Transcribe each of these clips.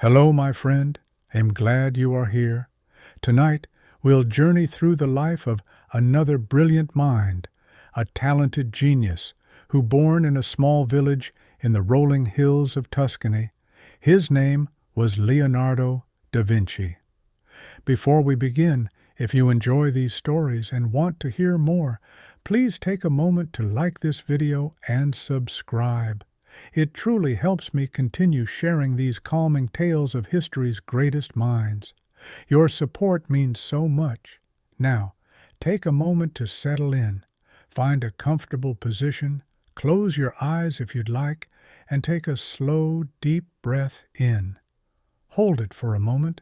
Hello, my friend. I'm glad you are here. Tonight, we'll journey through the life of another brilliant mind, a talented genius who, born in a small village in the rolling hills of Tuscany, his name was Leonardo da Vinci. Before we begin, if you enjoy these stories and want to hear more, please take a moment to like this video and subscribe. It truly helps me continue sharing these calming tales of history's greatest minds. Your support means so much. Now, take a moment to settle in. Find a comfortable position, close your eyes if you'd like, and take a slow, deep breath in. Hold it for a moment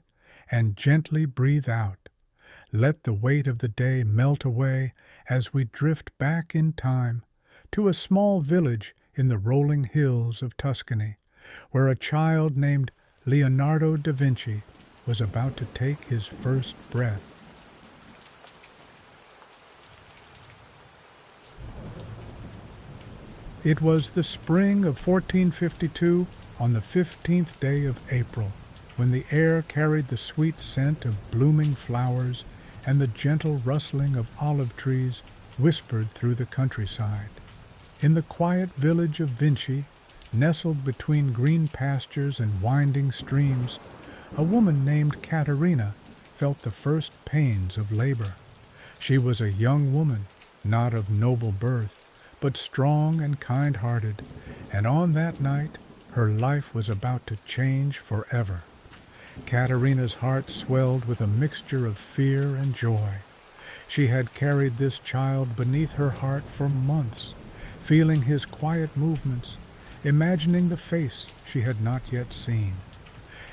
and gently breathe out. Let the weight of the day melt away as we drift back in time to a small village in the rolling hills of Tuscany, where a child named Leonardo da Vinci was about to take his first breath. It was the spring of 1452, on the 15th day of April, when the air carried the sweet scent of blooming flowers and the gentle rustling of olive trees whispered through the countryside. In the quiet village of Vinci, nestled between green pastures and winding streams, a woman named Caterina felt the first pains of labor. She was a young woman, not of noble birth, but strong and kind-hearted, and on that night her life was about to change forever. Caterina's heart swelled with a mixture of fear and joy. She had carried this child beneath her heart for months, feeling his quiet movements, imagining the face she had not yet seen.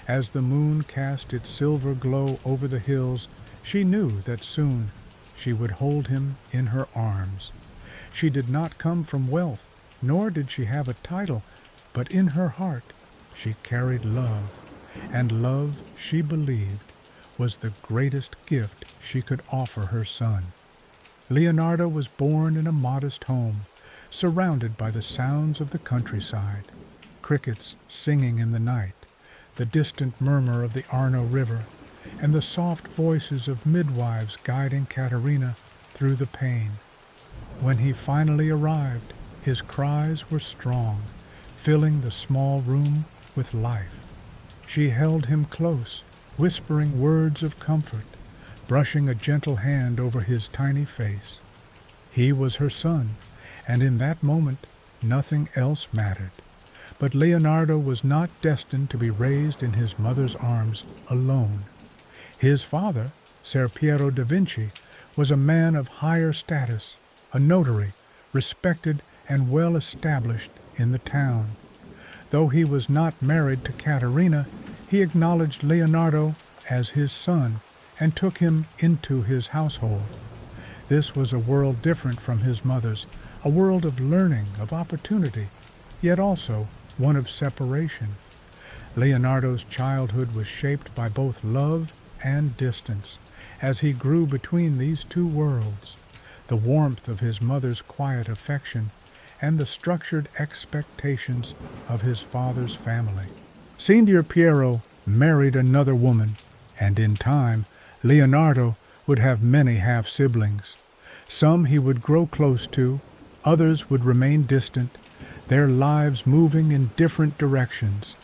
As the moon cast its silver glow over the hills, she knew that soon she would hold him in her arms. She did not come from wealth, nor did she have a title, but in her heart she carried love, and love, she believed, was the greatest gift she could offer her son. Leonardo was born in a modest home, surrounded by the sounds of the countryside, crickets singing in the night, the distant murmur of the Arno River, and the soft voices of midwives guiding Caterina through the pain. When he finally arrived, his cries were strong, filling the small room with life. She held him close, whispering words of comfort, brushing a gentle hand over his tiny face. He was her son, and in that moment nothing else mattered. But Leonardo was not destined to be raised in his mother's arms alone. His father, Ser Piero da Vinci, was a man of higher status, a notary, respected and well established in the town. Though he was not married to Caterina, he acknowledged Leonardo as his son and took him into his household. This was a world different from his mother's, a world of learning, of opportunity, yet also one of separation. Leonardo's childhood was shaped by both love and distance, as he grew between these two worlds, the warmth of his mother's quiet affection and the structured expectations of his father's family. Signor Piero married another woman, and in time, Leonardo would have many half-siblings. Some he would grow close to, others would remain distant, their lives moving in different directions.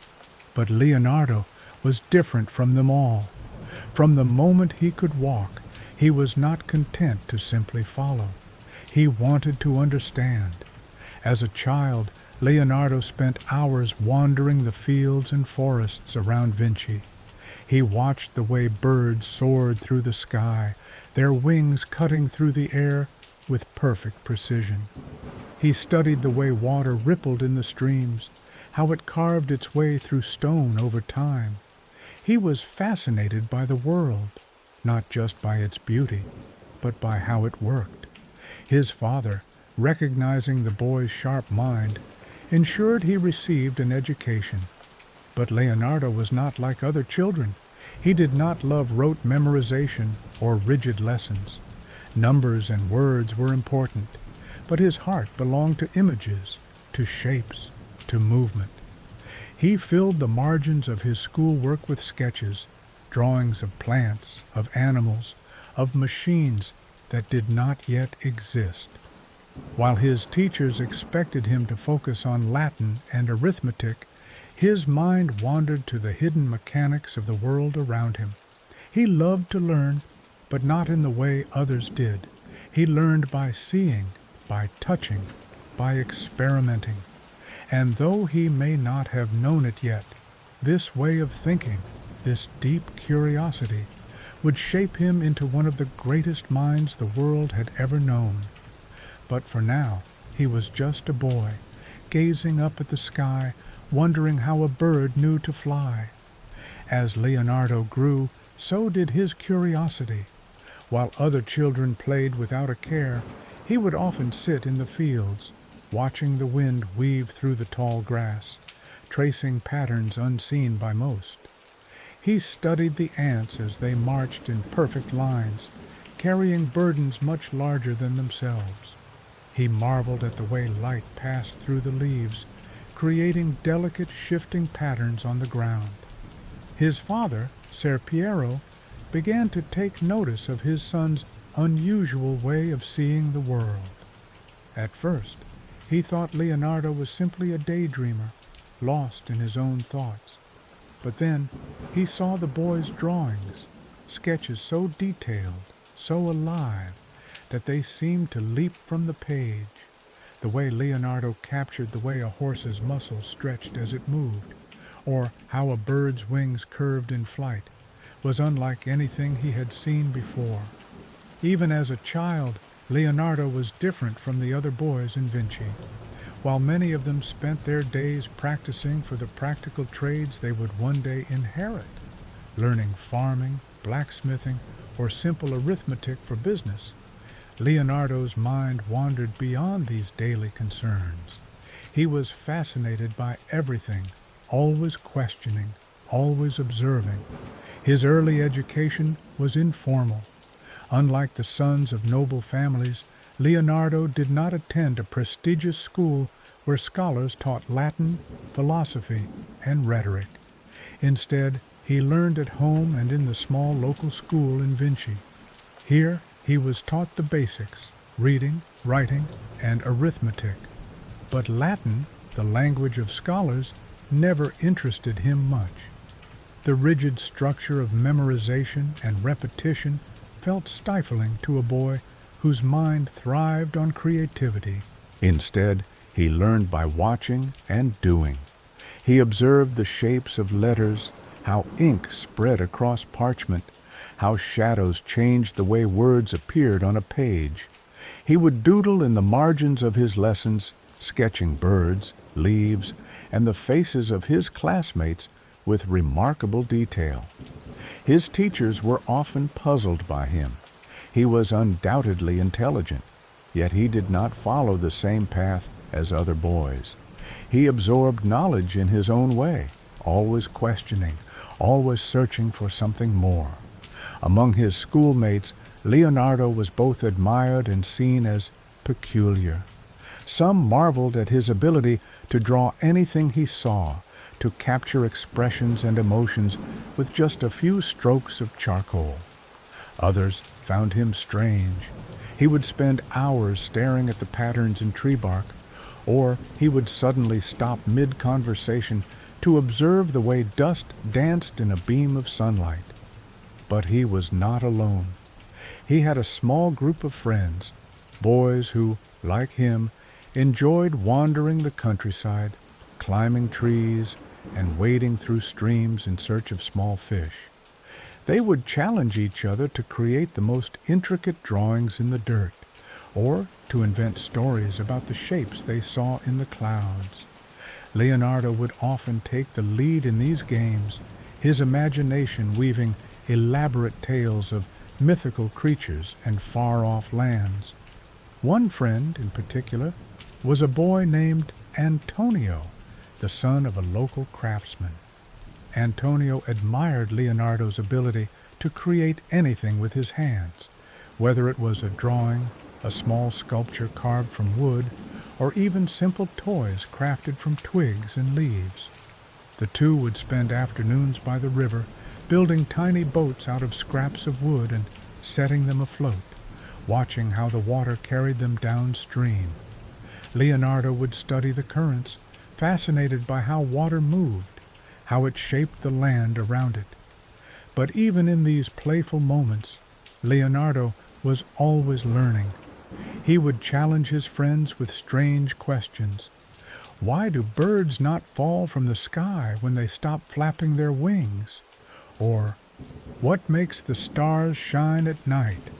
But Leonardo was different from them all. From the moment he could walk, he was not content to simply follow. He wanted to understand. As a child, Leonardo spent hours wandering the fields and forests around Vinci. He watched the way birds soared through the sky, their wings cutting through the air with perfect precision. He studied the way water rippled in the streams, how it carved its way through stone over time. He was fascinated by the world, not just by its beauty, but by how it worked. His father, recognizing the boy's sharp mind, ensured he received an education. But Leonardo was not like other children. He did not love rote memorization or rigid lessons. Numbers and words were important, but his heart belonged to images, to shapes, to movement. He filled the margins of his schoolwork with sketches, drawings of plants, of animals, of machines that did not yet exist. While his teachers expected him to focus on Latin and arithmetic, his mind wandered to the hidden mechanics of the world around him. He loved to learn, but not in the way others did. He learned by seeing, by touching, by experimenting. And though he may not have known it yet, this way of thinking, this deep curiosity, would shape him into one of the greatest minds the world had ever known. But for now, he was just a boy, gazing up at the sky, wondering how a bird knew to fly. As Leonardo grew, so did his curiosity. While other children played without a care, he would often sit in the fields, watching the wind weave through the tall grass, tracing patterns unseen by most. He studied the ants as they marched in perfect lines, carrying burdens much larger than themselves. He marveled at the way light passed through the leaves, creating delicate shifting patterns on the ground. His father, Ser Piero, began to take notice of his son's unusual way of seeing the world. At first, he thought Leonardo was simply a daydreamer, lost in his own thoughts. But then he saw the boy's drawings, sketches so detailed, so alive, that they seemed to leap from the page. The way Leonardo captured the way a horse's muscles stretched as it moved, or how a bird's wings curved in flight, was unlike anything he had seen before. Even as a child, Leonardo was different from the other boys in Vinci. While many of them spent their days practicing for the practical trades they would one day inherit, learning farming, blacksmithing, or simple arithmetic for business, Leonardo's mind wandered beyond these daily concerns. He was fascinated by everything, always questioning, always observing. His early education was informal. Unlike the sons of noble families, Leonardo did not attend a prestigious school where scholars taught Latin, philosophy, and rhetoric. Instead, he learned at home and in the small local school in Vinci. Here, he was taught the basics, reading, writing, and arithmetic. But Latin, the language of scholars, never interested him much. The rigid structure of memorization and repetition felt stifling to a boy whose mind thrived on creativity. Instead, he learned by watching and doing. He observed the shapes of letters, how ink spread across parchment, how shadows changed the way words appeared on a page. He would doodle in the margins of his lessons, sketching birds, leaves, and the faces of his classmates with remarkable detail. His teachers were often puzzled by him. He was undoubtedly intelligent, yet he did not follow the same path as other boys. He absorbed knowledge in his own way, always questioning, always searching for something more. Among his schoolmates, Leonardo was both admired and seen as peculiar. Some marveled at his ability to draw anything he saw, to capture expressions and emotions with just a few strokes of charcoal. Others found him strange. He would spend hours staring at the patterns in tree bark, or he would suddenly stop mid-conversation to observe the way dust danced in a beam of sunlight. But he was not alone. He had a small group of friends, boys who, like him, enjoyed wandering the countryside, climbing trees, and wading through streams in search of small fish. They would challenge each other to create the most intricate drawings in the dirt, or to invent stories about the shapes they saw in the clouds. Leonardo would often take the lead in these games, his imagination weaving elaborate tales of mythical creatures and far-off lands. One friend, in particular, was a boy named Antonio, the son of a local craftsman. Antonio admired Leonardo's ability to create anything with his hands, whether it was a drawing, a small sculpture carved from wood, or even simple toys crafted from twigs and leaves. The two would spend afternoons by the river, building tiny boats out of scraps of wood and setting them afloat, watching how the water carried them downstream. Leonardo would study the currents, fascinated by how water moved, how it shaped the land around it. But even in these playful moments, Leonardo was always learning. He would challenge his friends with strange questions. Why do birds not fall from the sky when they stop flapping their wings? Or, what makes the stars shine at night?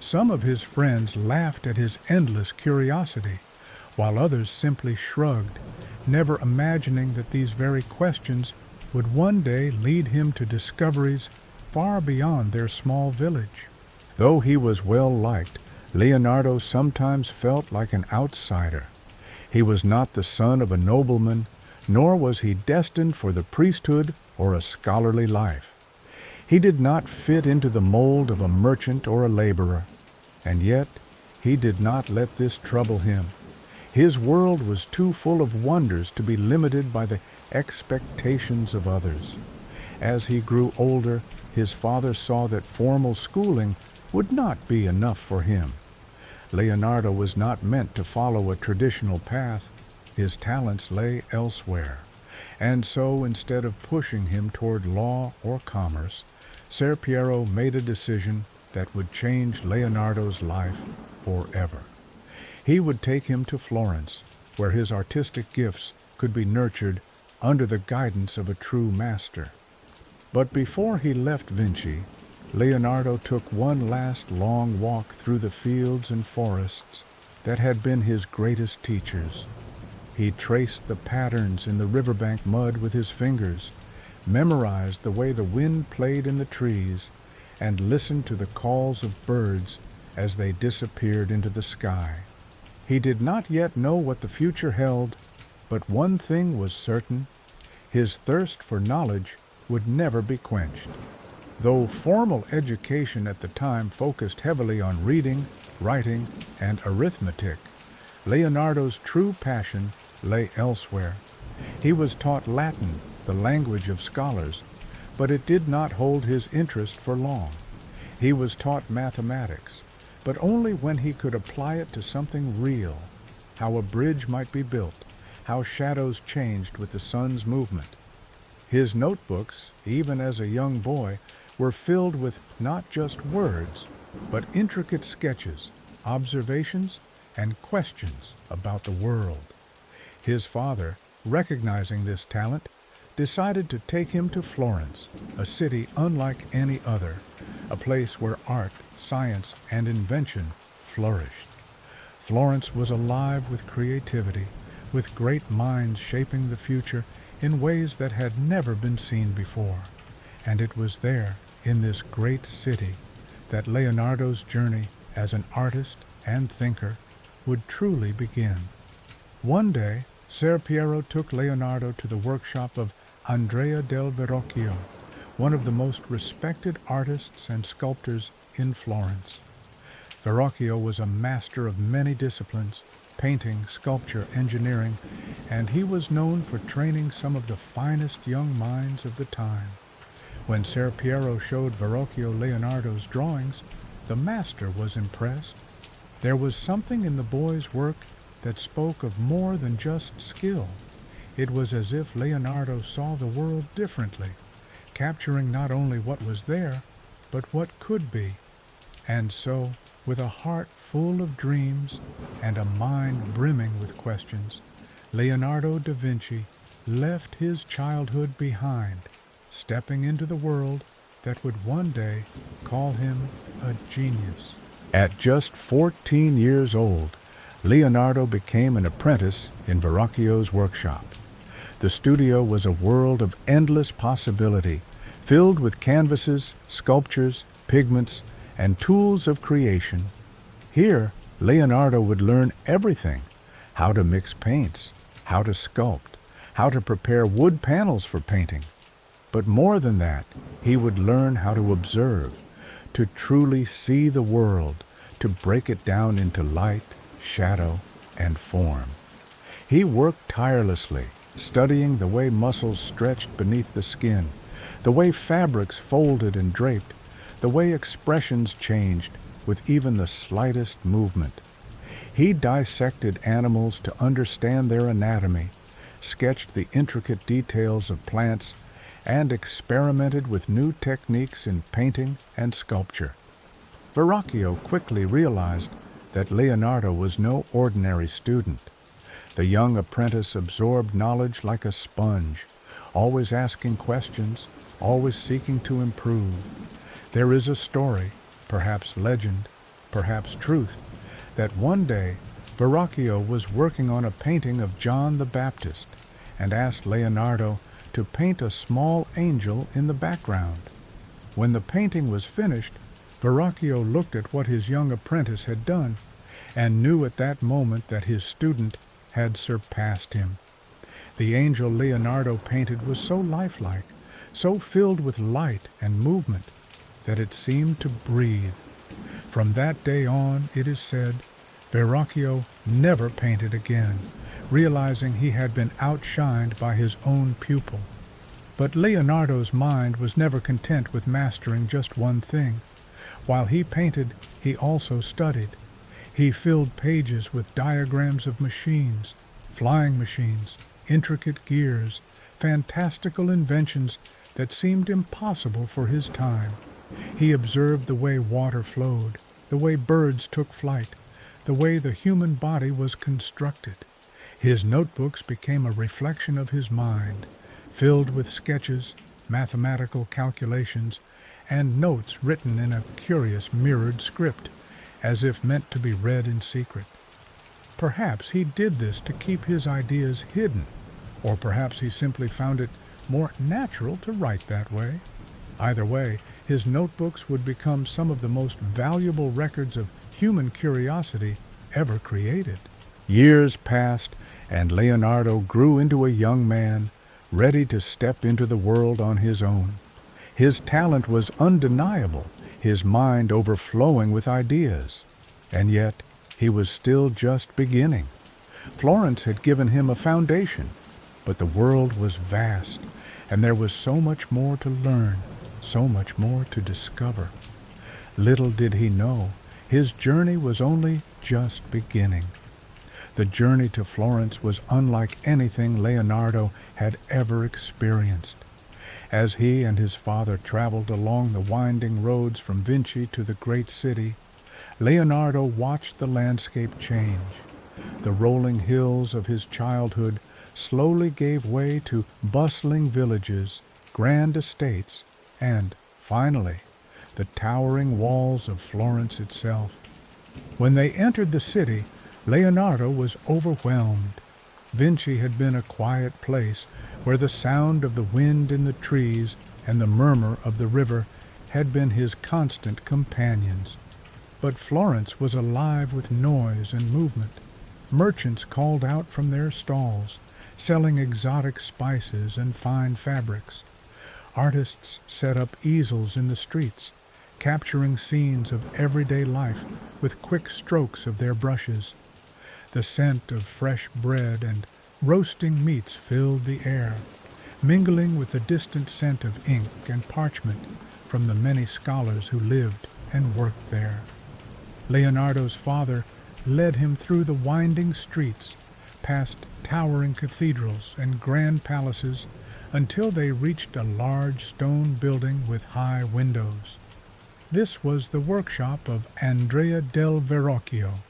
Some of his friends laughed at his endless curiosity, while others simply shrugged, never imagining that these very questions would one day lead him to discoveries far beyond their small village. Though he was well liked, Leonardo sometimes felt like an outsider. He was not the son of a nobleman, nor was he destined for the priesthood or a scholarly life. He did not fit into the mold of a merchant or a laborer, and yet he did not let this trouble him. His world was too full of wonders to be limited by the expectations of others. As he grew older, his father saw that formal schooling would not be enough for him. Leonardo was not meant to follow a traditional path. His talents lay elsewhere. And so, instead of pushing him toward law or commerce, Ser Piero made a decision that would change Leonardo's life forever. He would take him to Florence, where his artistic gifts could be nurtured under the guidance of a true master. But before he left Vinci, Leonardo took one last long walk through the fields and forests that had been his greatest teachers. He traced the patterns in the riverbank mud with his fingers, memorized the way the wind played in the trees, and listened to the calls of birds as they disappeared into the sky. He did not yet know what the future held, but one thing was certain: his thirst for knowledge would never be quenched. Though formal education at the time focused heavily on reading, writing, and arithmetic, Leonardo's true passion lay elsewhere. He was taught Latin, the language of scholars, but it did not hold his interest for long. He was taught mathematics, but only when he could apply it to something real: how a bridge might be built, how shadows changed with the sun's movement. His notebooks, even as a young boy, were filled with not just words, but intricate sketches, observations, and questions about the world. His father, recognizing this talent, decided to take him to Florence, a city unlike any other, a place where art, science, and invention flourished. Florence was alive with creativity, with great minds shaping the future in ways that had never been seen before. And it was there, in this great city, that Leonardo's journey as an artist and thinker would truly begin. One day, Ser Piero took Leonardo to the workshop of Andrea del Verrocchio, one of the most respected artists and sculptors in Florence. Verrocchio was a master of many disciplines: painting, sculpture, engineering, and he was known for training some of the finest young minds of the time. When Ser Piero showed Verrocchio Leonardo's drawings, the master was impressed. There was something in the boy's work that spoke of more than just skill. It was as if Leonardo saw the world differently, capturing not only what was there, but what could be. And so, with a heart full of dreams and a mind brimming with questions, Leonardo da Vinci left his childhood behind, stepping into the world that would one day call him a genius. At just 14 years old, Leonardo became an apprentice in Verrocchio's workshop. The studio was a world of endless possibility, filled with canvases, sculptures, pigments, and tools of creation. Here, Leonardo would learn everything: how to mix paints, how to sculpt, how to prepare wood panels for painting. But more than that, he would learn how to observe, to truly see the world, to break it down into light, shadow, and form. He worked tirelessly, studying the way muscles stretched beneath the skin, the way fabrics folded and draped, the way expressions changed with even the slightest movement. He dissected animals to understand their anatomy, sketched the intricate details of plants, and experimented with new techniques in painting and sculpture. Verrocchio quickly realized that Leonardo was no ordinary student. The young apprentice absorbed knowledge like a sponge, always asking questions, always seeking to improve. There is a story, perhaps legend, perhaps truth, that one day Verrocchio was working on a painting of John the Baptist and asked Leonardo to paint a small angel in the background. When the painting was finished, Verrocchio looked at what his young apprentice had done and knew at that moment that his student had surpassed him. The angel Leonardo painted was so lifelike, so filled with light and movement, that it seemed to breathe. From that day on, it is said, Verrocchio never painted again, realizing he had been outshined by his own pupil. But Leonardo's mind was never content with mastering just one thing. While he painted, he also studied. He filled pages with diagrams of machines, flying machines, intricate gears, fantastical inventions that seemed impossible for his time. He observed the way water flowed, the way birds took flight, the way the human body was constructed. His notebooks became a reflection of his mind, filled with sketches, mathematical calculations, and notes written in a curious mirrored script, as if meant to be read in secret. Perhaps he did this to keep his ideas hidden, or perhaps he simply found it more natural to write that way. Either way, his notebooks would become some of the most valuable records of human curiosity ever created. Years passed, and Leonardo grew into a young man, ready to step into the world on his own. His talent was undeniable, his mind overflowing with ideas. And yet, he was still just beginning. Florence had given him a foundation, but the world was vast, and there was so much more to learn, so much more to discover. Little did he know, his journey was only just beginning. The journey to Florence was unlike anything Leonardo had ever experienced. As he and his father traveled along the winding roads from Vinci to the great city, Leonardo watched the landscape change. The rolling hills of his childhood slowly gave way to bustling villages, grand estates, and, finally, the towering walls of Florence itself. When they entered the city, Leonardo was overwhelmed. Vinci had been a quiet place where the sound of the wind in the trees and the murmur of the river had been his constant companions. But Florence was alive with noise and movement. Merchants called out from their stalls, selling exotic spices and fine fabrics. Artists set up easels in the streets, capturing scenes of everyday life with quick strokes of their brushes. The scent of fresh bread and roasting meats filled the air, mingling with the distant scent of ink and parchment from the many scholars who lived and worked there. Leonardo's father led him through the winding streets, past towering cathedrals and grand palaces, until they reached a large stone building with high windows. This was the workshop of Andrea del Verrocchio,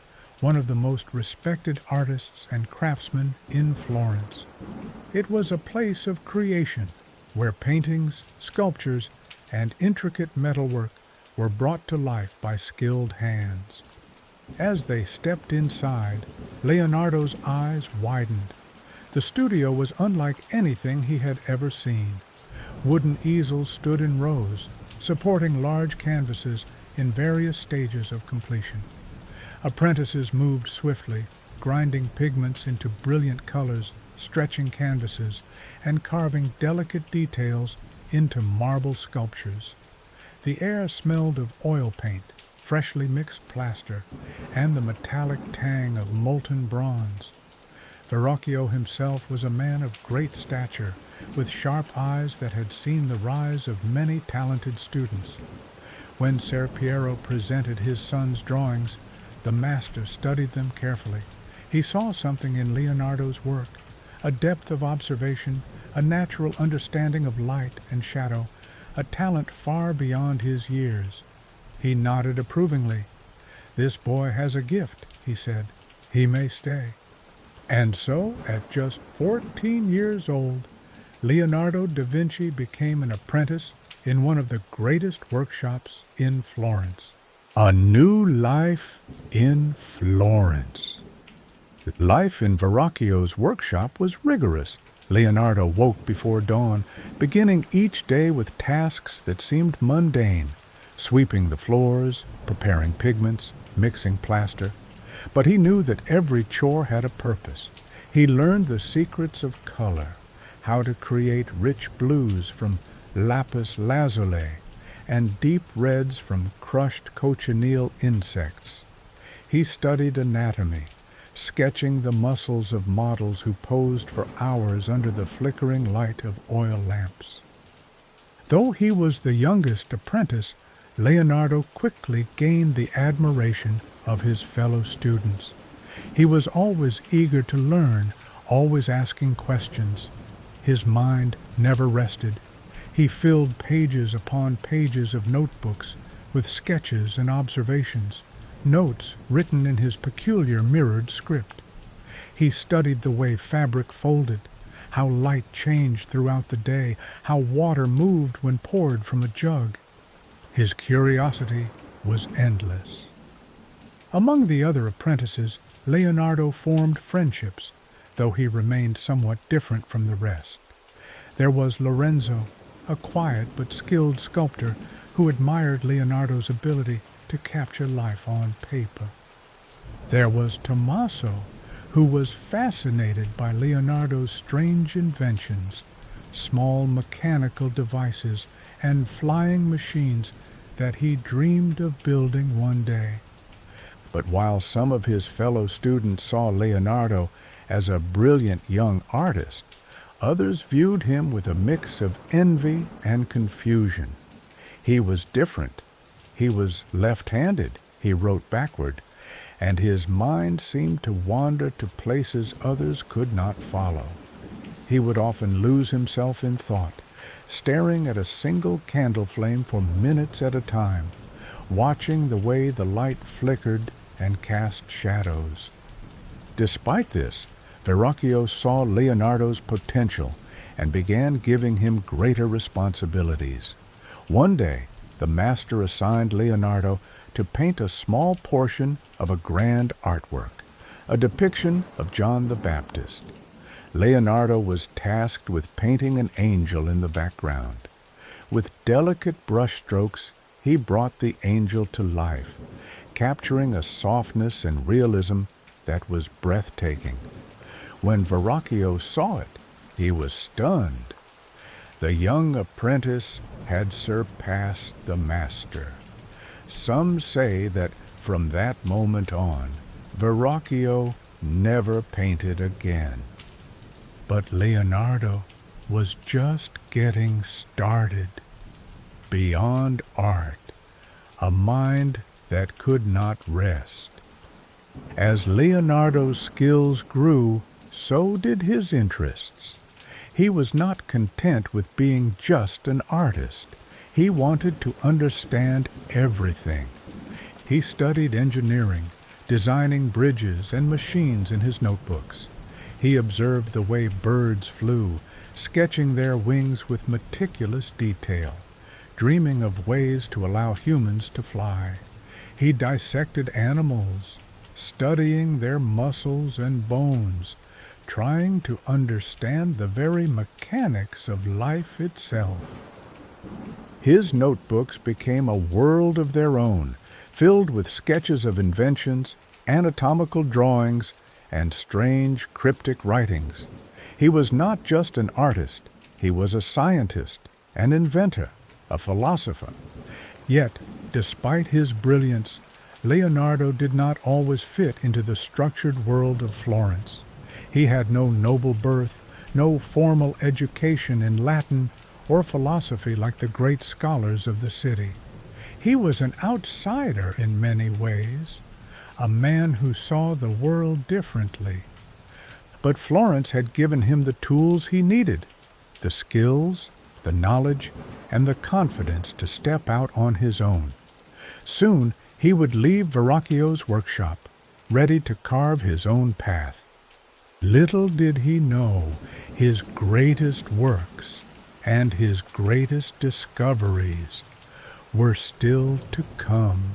one of the most respected artists and craftsmen in Florence. It was a place of creation, where paintings, sculptures, and intricate metalwork were brought to life by skilled hands. As they stepped inside, Leonardo's eyes widened. The studio was unlike anything he had ever seen. Wooden easels stood in rows, supporting large canvases in various stages of completion. Apprentices moved swiftly, grinding pigments into brilliant colors, stretching canvases, and carving delicate details into marble sculptures. The air smelled of oil paint, freshly mixed plaster, and the metallic tang of molten bronze. Verrocchio himself was a man of great stature, with sharp eyes that had seen the rise of many talented students. When Ser Piero presented his son's drawings, the master studied them carefully. He saw something in Leonardo's work, a depth of observation, a natural understanding of light and shadow, a talent far beyond his years. He nodded approvingly. "This boy has a gift," he said. "He may stay." And so, at just 14 years old, Leonardo da Vinci became an apprentice in one of the greatest workshops in Florence. A new life in Florence. Life in Verrocchio's workshop was rigorous. Leonardo woke before dawn, beginning each day with tasks that seemed mundane, sweeping the floors, preparing pigments, mixing plaster. But he knew that every chore had a purpose. He learned the secrets of color, how to create rich blues from lapis lazuli and deep reds from crushed cochineal insects. He studied anatomy, sketching the muscles of models who posed for hours under the flickering light of oil lamps. Though he was the youngest apprentice, Leonardo quickly gained the admiration of his fellow students. He was always eager to learn, always asking questions. His mind never rested. He filled pages upon pages of notebooks with sketches and observations, notes written in his peculiar mirrored script. He studied the way fabric folded, how light changed throughout the day, how water moved when poured from a jug. His curiosity was endless. Among the other apprentices, Leonardo formed friendships, though he remained somewhat different from the rest. There was Lorenzo, a quiet but skilled sculptor who admired Leonardo's ability to capture life on paper. There was Tommaso, who was fascinated by Leonardo's strange inventions, small mechanical devices and flying machines that he dreamed of building one day. But while some of his fellow students saw Leonardo as a brilliant young artist, others viewed him with a mix of envy and confusion. He was different. He was left-handed, he wrote backward, and his mind seemed to wander to places others could not follow. He would often lose himself in thought, staring at a single candle flame for minutes at a time, watching the way the light flickered and cast shadows. Despite this, Verrocchio saw Leonardo's potential and began giving him greater responsibilities. One day, the master assigned Leonardo to paint a small portion of a grand artwork, a depiction of John the Baptist. Leonardo was tasked with painting an angel in the background. With delicate brushstrokes, he brought the angel to life, capturing a softness and realism that was breathtaking. When Verrocchio saw it, he was stunned. The young apprentice had surpassed the master. Some say that from that moment on, Verrocchio never painted again. But Leonardo was just getting started. Beyond art, a mind that could not rest. As Leonardo's skills grew, so did his interests. He was not content with being just an artist. He wanted to understand everything. He studied engineering, designing bridges and machines in his notebooks. He observed the way birds flew, sketching their wings with meticulous detail, dreaming of ways to allow humans to fly. He dissected animals, studying their muscles and bones, trying to understand the very mechanics of life itself. His notebooks became a world of their own, filled with sketches of inventions, anatomical drawings, and strange cryptic writings. He was not just an artist, he was a scientist, an inventor, a philosopher. Yet, despite his brilliance, Leonardo did not always fit into the structured world of Florence. He had no noble birth, no formal education in Latin or philosophy like the great scholars of the city. He was an outsider in many ways, a man who saw the world differently. But Florence had given him the tools he needed, the skills, the knowledge, and the confidence to step out on his own. Soon he would leave Verrocchio's workshop, ready to carve his own path. Little did he know his greatest works and his greatest discoveries were still to come.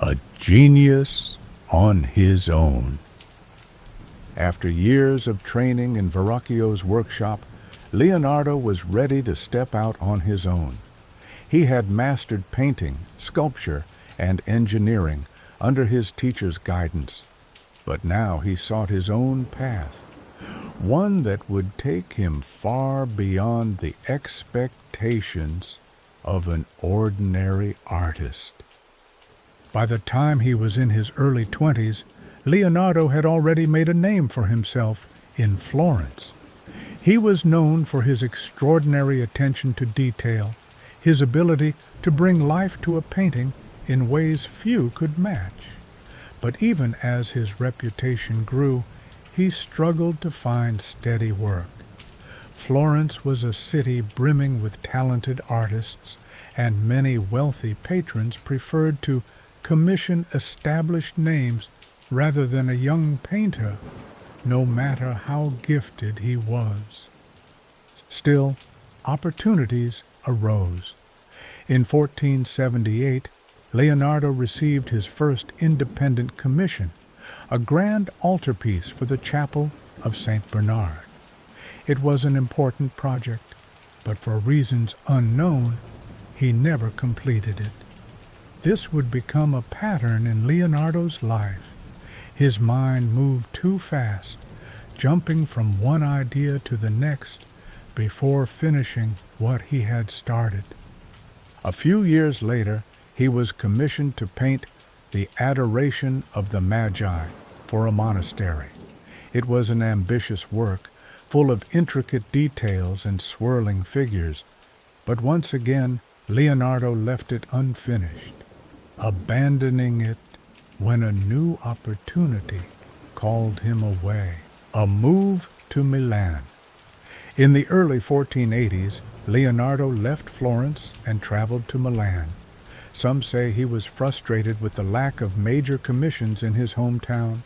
A genius on his own. After years of training in Verrocchio's workshop, Leonardo was ready to step out on his own. He had mastered painting, sculpture, and engineering under his teacher's guidance, but now he sought his own path, one that would take him far beyond the expectations of an ordinary artist. By the time he was in his early 20s, Leonardo had already made a name for himself in Florence. He was known for his extraordinary attention to detail, his ability to bring life to a painting in ways few could match. But even as his reputation grew, he struggled to find steady work. Florence was a city brimming with talented artists, and many wealthy patrons preferred to commission established names rather than a young painter, no matter how gifted he was. Still, opportunities arose. In 1478, Leonardo received his first independent commission, a grand altarpiece for the chapel of St. Bernard. It was an important project, but for reasons unknown, he never completed it. This would become a pattern in Leonardo's life. His mind moved too fast, jumping from one idea to the next before finishing what he had started. A few years later, he was commissioned to paint the Adoration of the Magi for a monastery. It was an ambitious work, full of intricate details and swirling figures, but once again Leonardo left it unfinished, abandoning it when a new opportunity called him away, a move to Milan. In the early 1480s, Leonardo left Florence and traveled to Milan. Some say he was frustrated with the lack of major commissions in his hometown.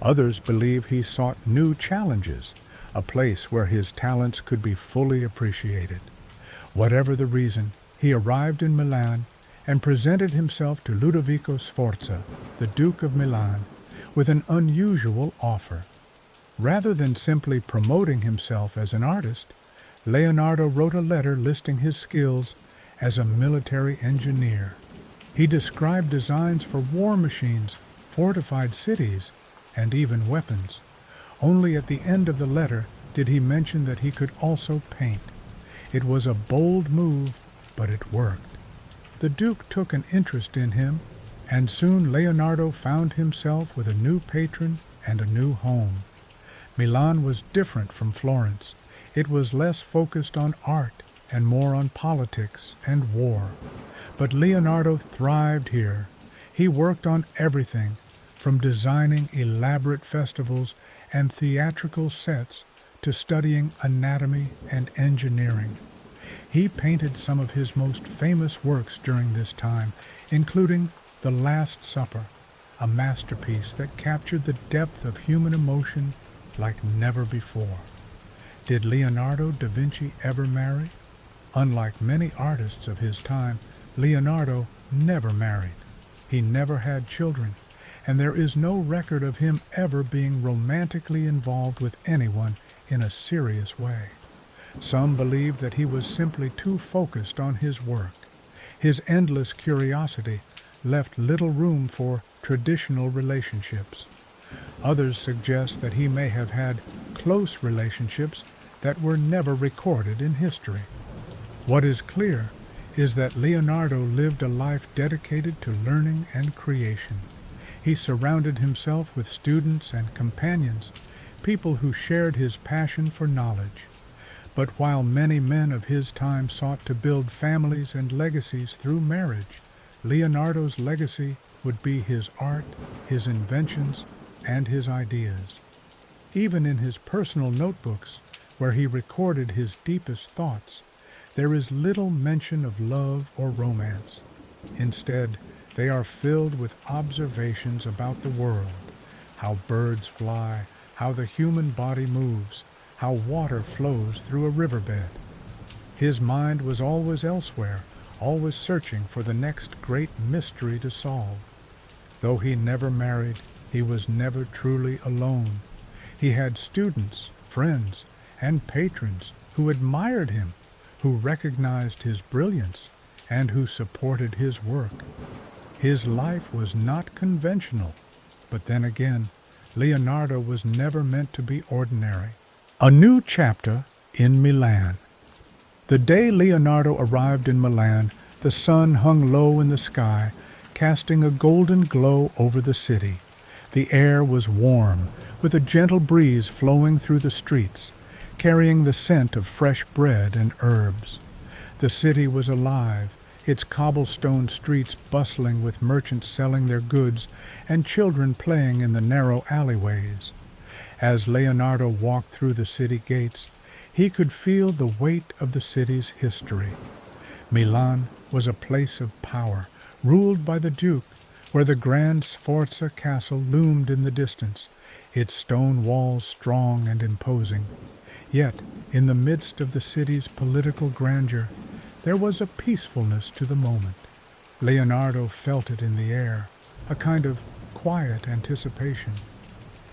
Others believe he sought new challenges, a place where his talents could be fully appreciated. Whatever the reason, he arrived in Milan and presented himself to Ludovico Sforza, the Duke of Milan, with an unusual offer. Rather than simply promoting himself as an artist, Leonardo wrote a letter listing his skills as a military engineer. He described designs for war machines, fortified cities, and even weapons. Only at the end of the letter did he mention that he could also paint. It was a bold move, but it worked. The Duke took an interest in him, and soon Leonardo found himself with a new patron and a new home. Milan was different from Florence. It was less focused on art and more on politics and war. But Leonardo thrived here. He worked on everything, from designing elaborate festivals and theatrical sets to studying anatomy and engineering. He painted some of his most famous works during this time, including The Last Supper, a masterpiece that captured the depth of human emotion like never before. Did Leonardo da Vinci ever marry? Unlike many artists of his time, Leonardo never married. He never had children, and there is no record of him ever being romantically involved with anyone in a serious way. Some believe that he was simply too focused on his work. His endless curiosity left little room for traditional relationships. Others suggest that he may have had close relationships that were never recorded in history. What is clear is that Leonardo lived a life dedicated to learning and creation. He surrounded himself with students and companions, people who shared his passion for knowledge. But while many men of his time sought to build families and legacies through marriage, Leonardo's legacy would be his art, his inventions, and his ideas. Even in his personal notebooks, where he recorded his deepest thoughts, there is little mention of love or romance. Instead, they are filled with observations about the world, how birds fly, how the human body moves, how water flows through a riverbed. His mind was always elsewhere, always searching for the next great mystery to solve. Though he never married, he was never truly alone. He had students, friends, and patrons who admired him, who recognized his brilliance, and who supported his work. His life was not conventional, but then again, Leonardo was never meant to be ordinary. A new chapter in Milan. The day Leonardo arrived in Milan, the sun hung low in the sky, casting a golden glow over the city. The air was warm, with a gentle breeze flowing through the streets, carrying the scent of fresh bread and herbs. The city was alive, its cobblestone streets bustling with merchants selling their goods and children playing in the narrow alleyways. As Leonardo walked through the city gates, he could feel the weight of the city's history. Milan was a place of power, ruled by the Duke, where the grand Sforza castle loomed in the distance, its stone walls strong and imposing. Yet, in the midst of the city's political grandeur, there was a peacefulness to the moment. Leonardo felt it in the air, a kind of quiet anticipation.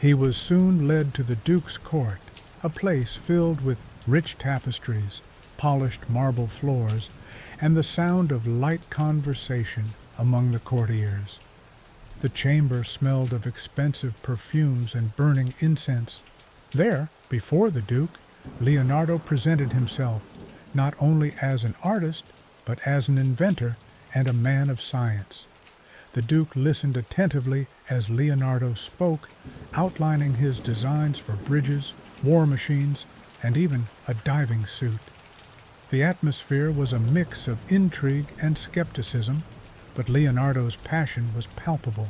He was soon led to the Duke's court, a place filled with rich tapestries, polished marble floors, and the sound of light conversation among the courtiers. The chamber smelled of expensive perfumes and burning incense. There, before the Duke, Leonardo presented himself, not only as an artist, but as an inventor and a man of science. The Duke listened attentively as Leonardo spoke, outlining his designs for bridges, war machines, and even a diving suit. The atmosphere was a mix of intrigue and skepticism, but Leonardo's passion was palpable.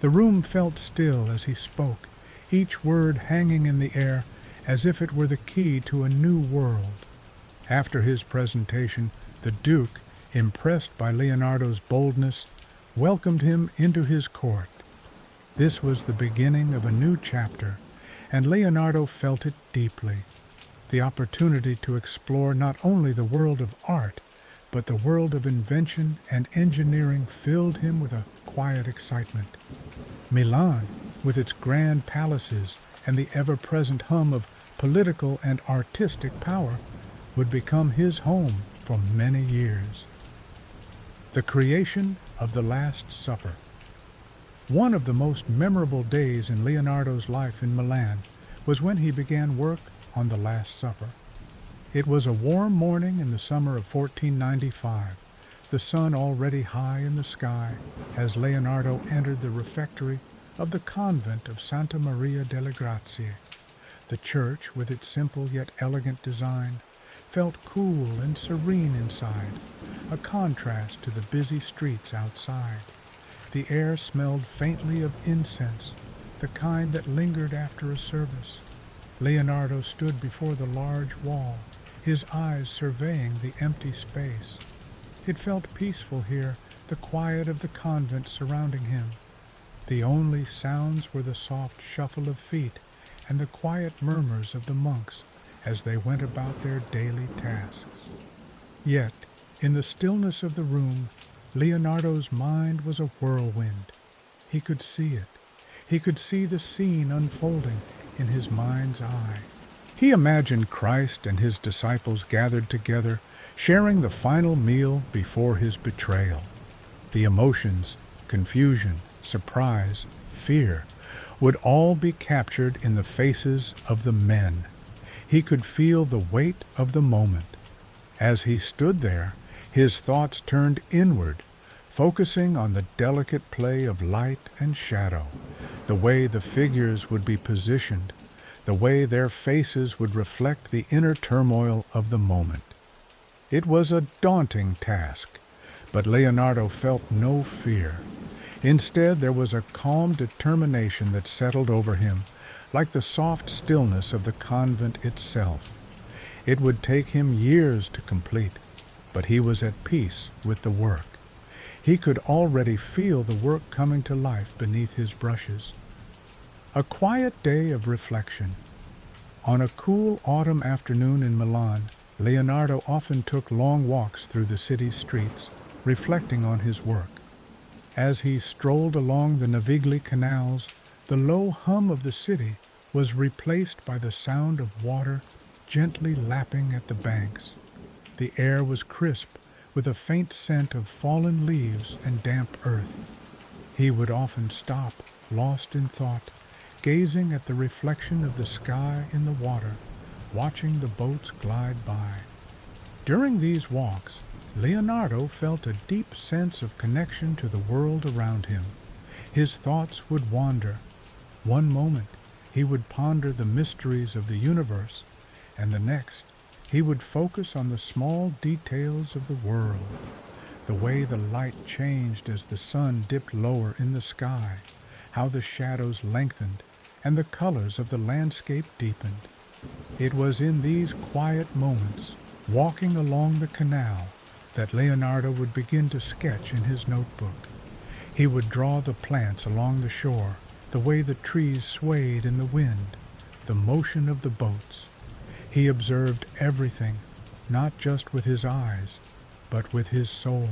The room felt still as he spoke, each word hanging in the air as if it were the key to a new world. After his presentation, the Duke, impressed by Leonardo's boldness, welcomed him into his court. This was the beginning of a new chapter, and Leonardo felt it deeply. The opportunity to explore not only the world of art, but the world of invention and engineering filled him with a quiet excitement. Milan, with its grand palaces and the ever-present hum of political and artistic power, would become his home for many years. The creation of the Last Supper. One of the most memorable days in Leonardo's life in Milan was when he began work on the Last Supper. It was a warm morning in the summer of 1495, the sun already high in the sky, as Leonardo entered the refectory of the convent of Santa Maria delle Grazie. The church, with its simple yet elegant design, felt cool and serene inside, a contrast to the busy streets outside. The air smelled faintly of incense, the kind that lingered after a service. Leonardo stood before the large wall, his eyes surveying the empty space. It felt peaceful here, the quiet of the convent surrounding him. The only sounds were the soft shuffle of feet and the quiet murmurs of the monks as they went about their daily tasks. Yet, in the stillness of the room, Leonardo's mind was a whirlwind. He could see it. He could see the scene unfolding in his mind's eye. He imagined Christ and his disciples gathered together, sharing the final meal before his betrayal. The emotions, confusion, surprise, fear, would all be captured in the faces of the men. He could feel the weight of the moment. As he stood there, his thoughts turned inward, focusing on the delicate play of light and shadow, the way the figures would be positioned, the way their faces would reflect the inner turmoil of the moment. It was a daunting task, but Leonardo felt no fear. Instead, there was a calm determination that settled over him, like the soft stillness of the convent itself. It would take him years to complete, but he was at peace with the work. He could already feel the work coming to life beneath his brushes. A quiet day of reflection. On a cool autumn afternoon in Milan, Leonardo often took long walks through the city's streets, reflecting on his work. As he strolled along the Navigli canals, the low hum of the city was replaced by the sound of water gently lapping at the banks. The air was crisp, with a faint scent of fallen leaves and damp earth. He would often stop, lost in thought, gazing at the reflection of the sky in the water, watching the boats glide by. During these walks, Leonardo felt a deep sense of connection to the world around him. His thoughts would wander. One moment, he would ponder the mysteries of the universe, and the next, he would focus on the small details of the world, the way the light changed as the sun dipped lower in the sky, how the shadows lengthened, and the colors of the landscape deepened. It was in these quiet moments, walking along the canal, that Leonardo would begin to sketch in his notebook. He would draw the plants along the shore, the way the trees swayed in the wind, the motion of the boats. He observed everything, not just with his eyes, but with his soul.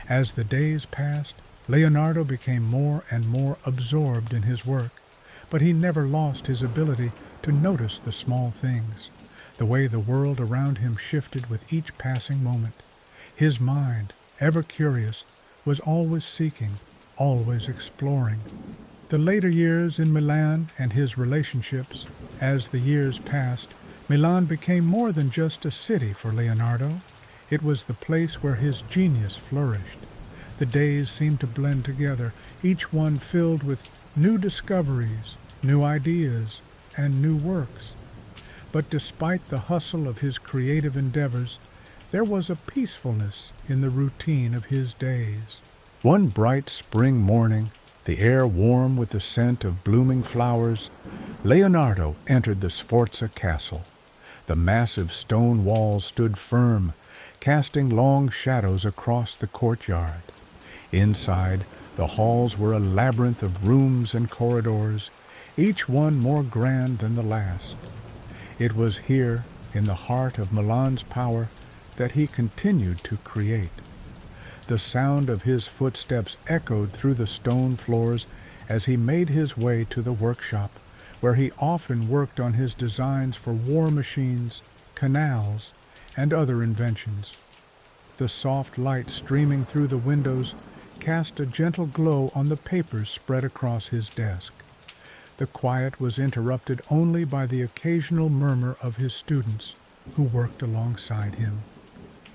As the days passed, Leonardo became more and more absorbed in his work, but he never lost his ability to notice the small things, the way the world around him shifted with each passing moment. His mind, ever curious, was always seeking, always exploring. The later years in Milan and his relationships, as the years passed, Milan became more than just a city for Leonardo. It was the place where his genius flourished. The days seemed to blend together, each one filled with new discoveries, new ideas, and new works. But despite the hustle of his creative endeavors, there was a peacefulness in the routine of his days. One bright spring morning, the air warm with the scent of blooming flowers, Leonardo entered the Sforza castle. The massive stone walls stood firm, casting long shadows across the courtyard. Inside, the halls were a labyrinth of rooms and corridors, each one more grand than the last. It was here, in the heart of Milan's power, that he continued to create. The sound of his footsteps echoed through the stone floors as he made his way to the workshop, where he often worked on his designs for war machines, canals, and other inventions. The soft light streaming through the windows cast a gentle glow on the papers spread across his desk. The quiet was interrupted only by the occasional murmur of his students who worked alongside him.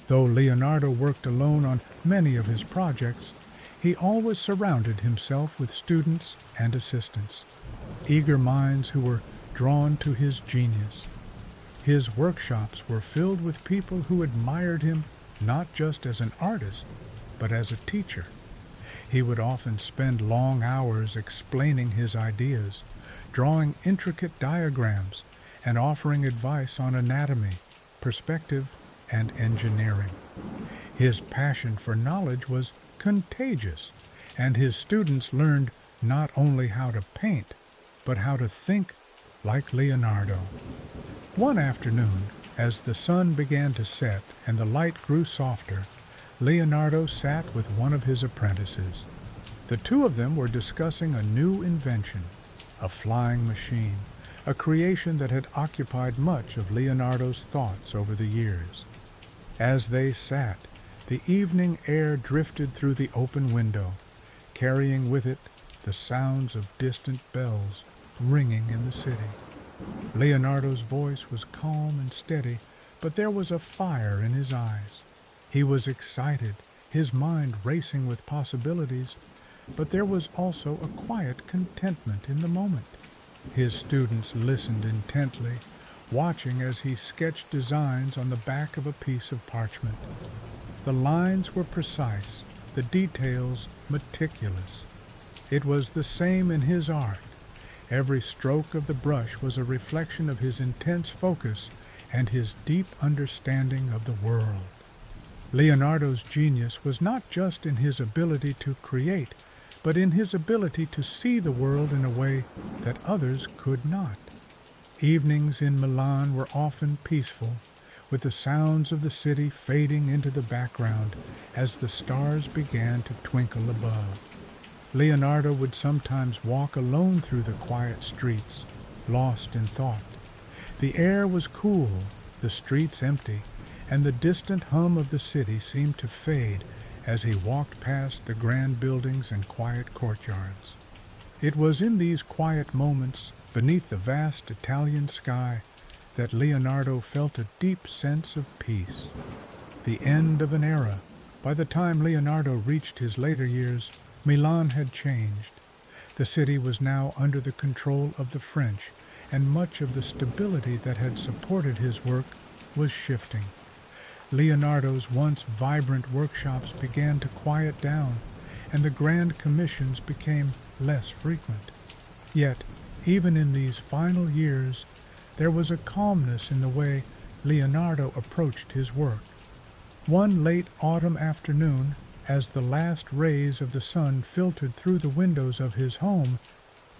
Though Leonardo worked alone on many of his projects, he always surrounded himself with students and assistants, eager minds who were drawn to his genius. His workshops were filled with people who admired him not just as an artist, but as a teacher. He would often spend long hours explaining his ideas, drawing intricate diagrams, and offering advice on anatomy, perspective, and engineering. His passion for knowledge was contagious, and his students learned not only how to paint, but how to think like Leonardo. One afternoon, as the sun began to set and the light grew softer, Leonardo sat with one of his apprentices. The two of them were discussing a new invention, a flying machine, a creation that had occupied much of Leonardo's thoughts over the years. As they sat, the evening air drifted through the open window, carrying with it the sounds of distant bells ringing in the city. Leonardo's voice was calm and steady, but there was a fire in his eyes. He was excited, his mind racing with possibilities, but there was also a quiet contentment in the moment. His students listened intently, watching as he sketched designs on the back of a piece of parchment. The lines were precise, the details meticulous. It was the same in his art. Every stroke of the brush was a reflection of his intense focus and his deep understanding of the world. Leonardo's genius was not just in his ability to create, but in his ability to see the world in a way that others could not. Evenings in Milan were often peaceful, with the sounds of the city fading into the background as the stars began to twinkle above. Leonardo would sometimes walk alone through the quiet streets, lost in thought. The air was cool, the streets empty, and the distant hum of the city seemed to fade as he walked past the grand buildings and quiet courtyards. It was in these quiet moments, beneath the vast Italian sky, that Leonardo felt a deep sense of peace. The end of an era. By the time Leonardo reached his later years, Milan had changed. The city was now under the control of the French, and much of the stability that had supported his work was shifting. Leonardo's once vibrant workshops began to quiet down, and the grand commissions became less frequent. Yet, even in these final years, there was a calmness in the way Leonardo approached his work. One late autumn afternoon, as the last rays of the sun filtered through the windows of his home,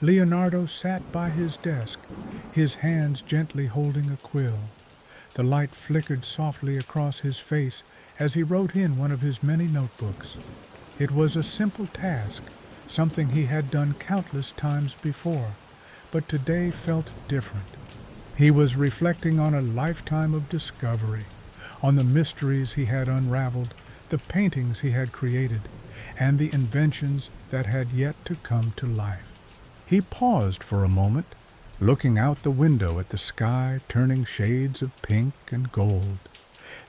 Leonardo sat by his desk, his hands gently holding a quill. The light flickered softly across his face as he wrote in one of his many notebooks. It was a simple task, something he had done countless times before, but today felt different. He was reflecting on a lifetime of discovery, on the mysteries he had unraveled, the paintings he had created, and the inventions that had yet to come to life. He paused for a moment, looking out the window at the sky turning shades of pink and gold.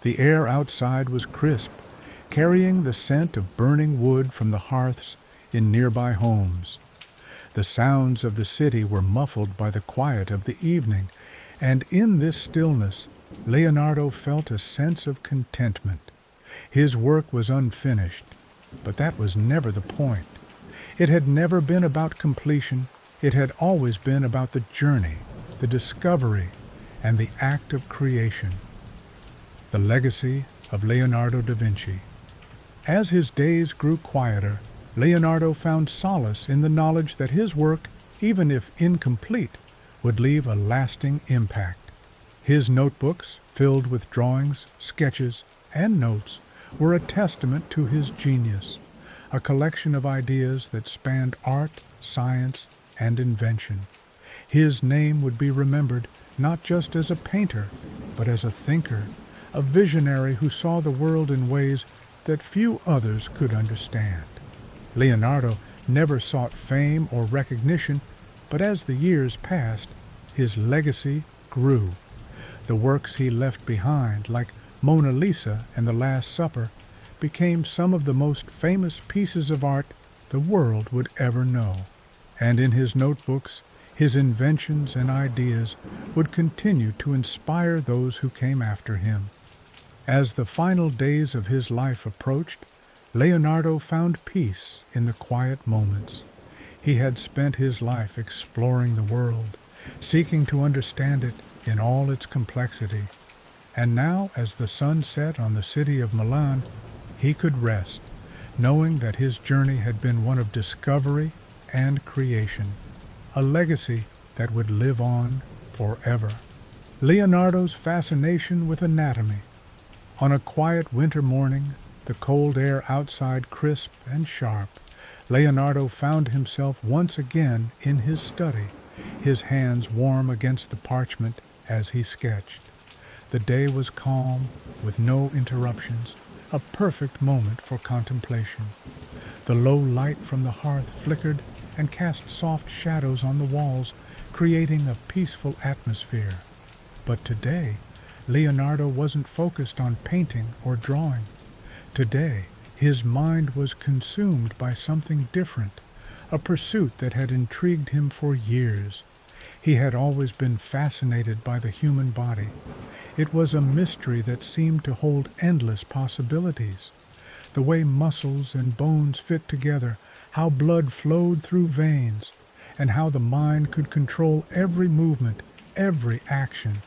The air outside was crisp, carrying the scent of burning wood from the hearths in nearby homes. The sounds of the city were muffled by the quiet of the evening, and in this stillness, Leonardo felt a sense of contentment. His work was unfinished, but that was never the point. It had never been about completion. It had always been about the journey, the discovery, and the act of creation. The legacy of Leonardo da Vinci. As his days grew quieter, Leonardo found solace in the knowledge that his work, even if incomplete, would leave a lasting impact. His notebooks, filled with drawings, sketches, and notes, were a testament to his genius, a collection of ideas that spanned art, science, and invention. His name would be remembered not just as a painter, but as a thinker, a visionary who saw the world in ways that few others could understand. Leonardo never sought fame or recognition, but as the years passed, his legacy grew. The works he left behind, like Mona Lisa and The Last Supper, became some of the most famous pieces of art the world would ever know. And in his notebooks, his inventions and ideas would continue to inspire those who came after him. As the final days of his life approached, Leonardo found peace in the quiet moments. He had spent his life exploring the world, seeking to understand it in all its complexity. And now, as the sun set on the city of Milan, he could rest, knowing that his journey had been one of discovery and creation, a legacy that would live on forever. Leonardo's fascination with anatomy. On a quiet winter morning, the cold air outside crisp and sharp, Leonardo found himself once again in his study, his hands warm against the parchment as he sketched. The day was calm, with no interruptions, a perfect moment for contemplation. The low light from the hearth flickered and cast soft shadows on the walls, creating a peaceful atmosphere. But today, Leonardo wasn't focused on painting or drawing. Today, his mind was consumed by something different, a pursuit that had intrigued him for years. He had always been fascinated by the human body. It was a mystery that seemed to hold endless possibilities. The way muscles and bones fit together, how blood flowed through veins, and how the mind could control every movement, every action.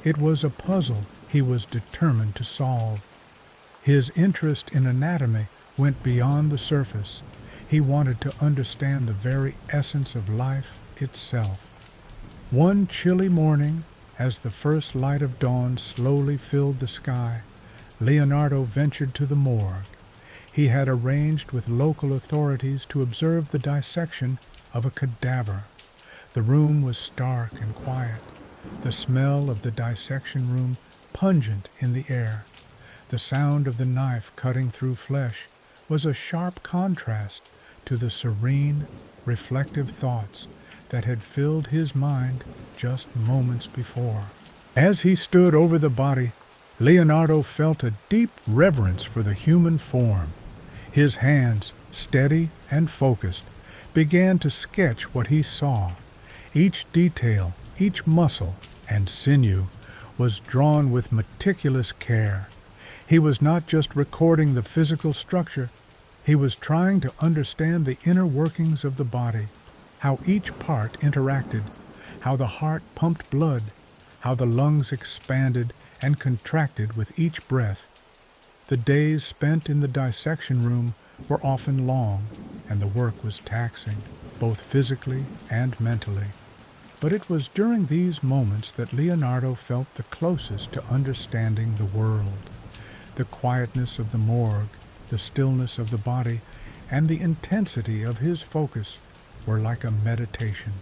It was a puzzle he was determined to solve. His interest in anatomy went beyond the surface. He wanted to understand the very essence of life itself. One chilly morning, as the first light of dawn slowly filled the sky, Leonardo ventured to the morgue. He had arranged with local authorities to observe the dissection of a cadaver. The room was stark and quiet, the smell of the dissection room pungent in the air. The sound of the knife cutting through flesh was a sharp contrast to the serene, reflective thoughts that had filled his mind just moments before. As he stood over the body, Leonardo felt a deep reverence for the human form. His hands, steady and focused, began to sketch what he saw. Each detail, each muscle and sinew was drawn with meticulous care. He was not just recording the physical structure, he was trying to understand the inner workings of the body, how each part interacted, how the heart pumped blood, how the lungs expanded and contracted with each breath. The days spent in the dissection room were often long, and the work was taxing, both physically and mentally. But it was during these moments that Leonardo felt the closest to understanding the world. The quietness of the morgue, the stillness of the body, and the intensity of his focus were like a meditation.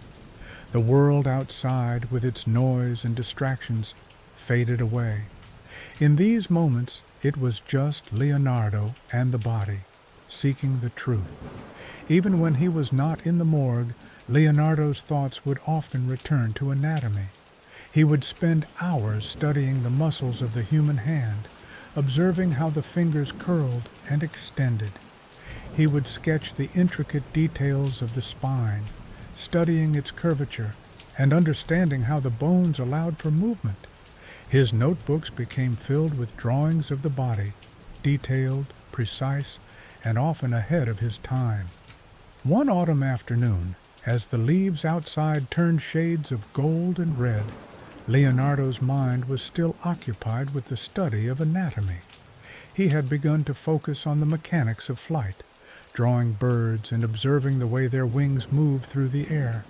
The world outside, with its noise and distractions, faded away. In these moments, it was just Leonardo and the body, seeking the truth. Even when he was not in the morgue, Leonardo's thoughts would often return to anatomy. He would spend hours studying the muscles of the human hand, observing how the fingers curled and extended. He would sketch the intricate details of the spine, studying its curvature and understanding how the bones allowed for movement. His notebooks became filled with drawings of the body, detailed, precise, and often ahead of his time. One autumn afternoon, as the leaves outside turned shades of gold and red, Leonardo's mind was still occupied with the study of anatomy. He had begun to focus on the mechanics of flight, drawing birds and observing the way their wings moved through the air.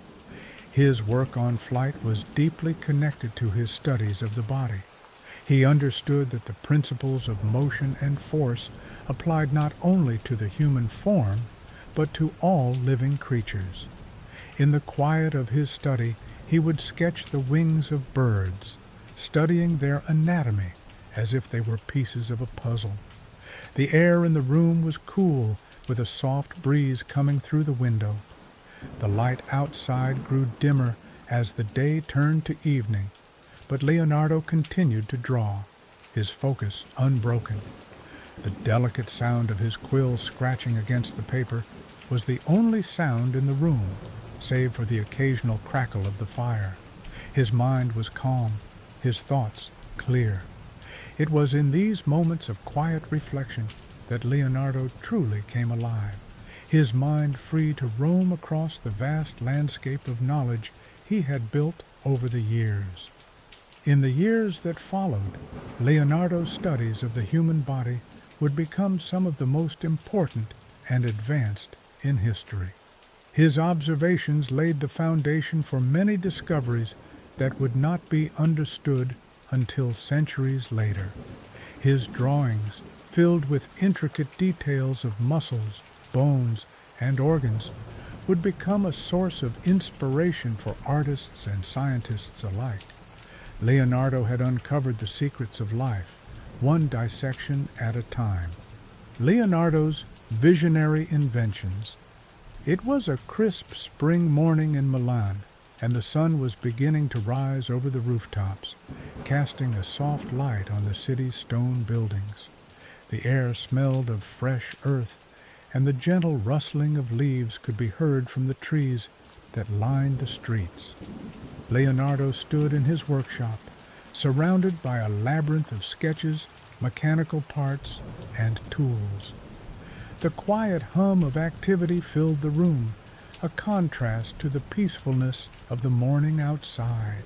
His work on flight was deeply connected to his studies of the body. He understood that the principles of motion and force applied not only to the human form, but to all living creatures. In the quiet of his study, he would sketch the wings of birds, studying their anatomy as if they were pieces of a puzzle. The air in the room was cool, with a soft breeze coming through the window. The light outside grew dimmer as the day turned to evening, but Leonardo continued to draw, his focus unbroken. The delicate sound of his quill scratching against the paper was the only sound in the room, save for the occasional crackle of the fire. His mind was calm, his thoughts clear. It was in these moments of quiet reflection that Leonardo truly came alive, his mind free to roam across the vast landscape of knowledge he had built over the years. In the years that followed, Leonardo's studies of the human body would become some of the most important and advanced in history. His observations laid the foundation for many discoveries that would not be understood until centuries later. His drawings, filled with intricate details of muscles, bones, and organs, would become a source of inspiration for artists and scientists alike. Leonardo had uncovered the secrets of life, one dissection at a time. Leonardo's visionary inventions. It was a crisp spring morning in Milan, and the sun was beginning to rise over the rooftops, casting a soft light on the city's stone buildings. The air smelled of fresh earth, and the gentle rustling of leaves could be heard from the trees that lined the streets. Leonardo stood in his workshop, surrounded by a labyrinth of sketches, mechanical parts, and tools. The quiet hum of activity filled the room, a contrast to the peacefulness of the morning outside.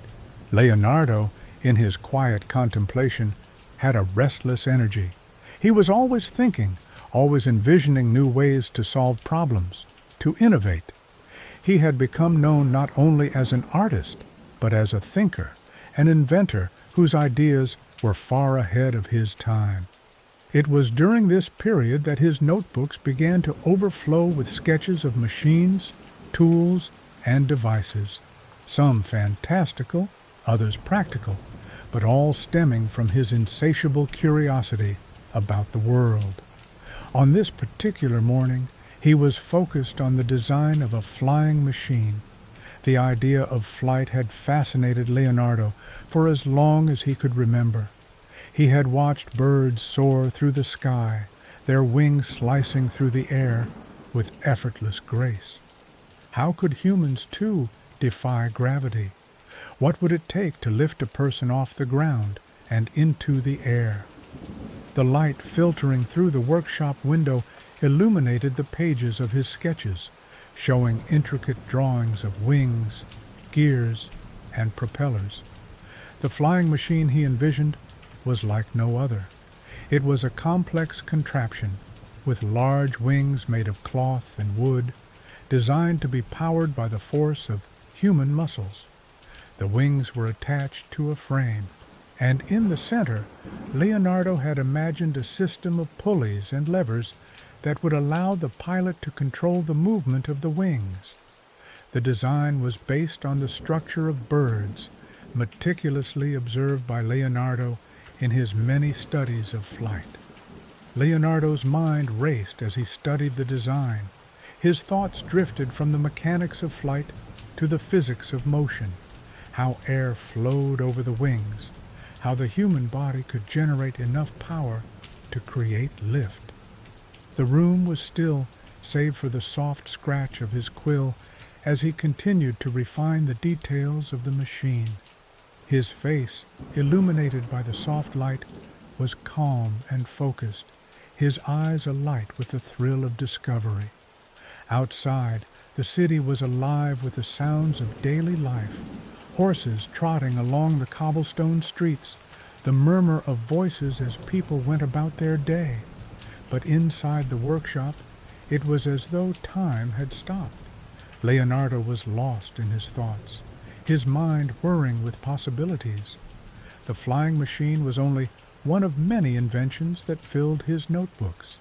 Leonardo, in his quiet contemplation, had a restless energy. He was always thinking, always envisioning new ways to solve problems, to innovate. He had become known not only as an artist, but as a thinker, an inventor whose ideas were far ahead of his time. It was during this period that his notebooks began to overflow with sketches of machines, tools, and devices, some fantastical, others practical, but all stemming from his insatiable curiosity about the world. On this particular morning, he was focused on the design of a flying machine. The idea of flight had fascinated Leonardo for as long as he could remember. He had watched birds soar through the sky, their wings slicing through the air with effortless grace. How could humans, too, defy gravity? What would it take to lift a person off the ground and into the air? The light filtering through the workshop window illuminated the pages of his sketches, showing intricate drawings of wings, gears, and propellers. The flying machine he envisioned was like no other. It was a complex contraption with large wings made of cloth and wood, designed to be powered by the force of human muscles. The wings were attached to a frame, and in the center, Leonardo had imagined a system of pulleys and levers that would allow the pilot to control the movement of the wings. The design was based on the structure of birds, meticulously observed by Leonardo in his many studies of flight. Leonardo's mind raced as he studied the design. His thoughts drifted from the mechanics of flight to the physics of motion, how air flowed over the wings, how the human body could generate enough power to create lift. The room was still, save for the soft scratch of his quill as he continued to refine the details of the machine. His face, illuminated by the soft light, was calm and focused, his eyes alight with the thrill of discovery. Outside, the city was alive with the sounds of daily life, horses trotting along the cobblestone streets, the murmur of voices as people went about their day. But inside the workshop, it was as though time had stopped. Leonardo was lost in his thoughts, his mind whirring with possibilities. The flying machine was only one of many inventions that filled his notebooks.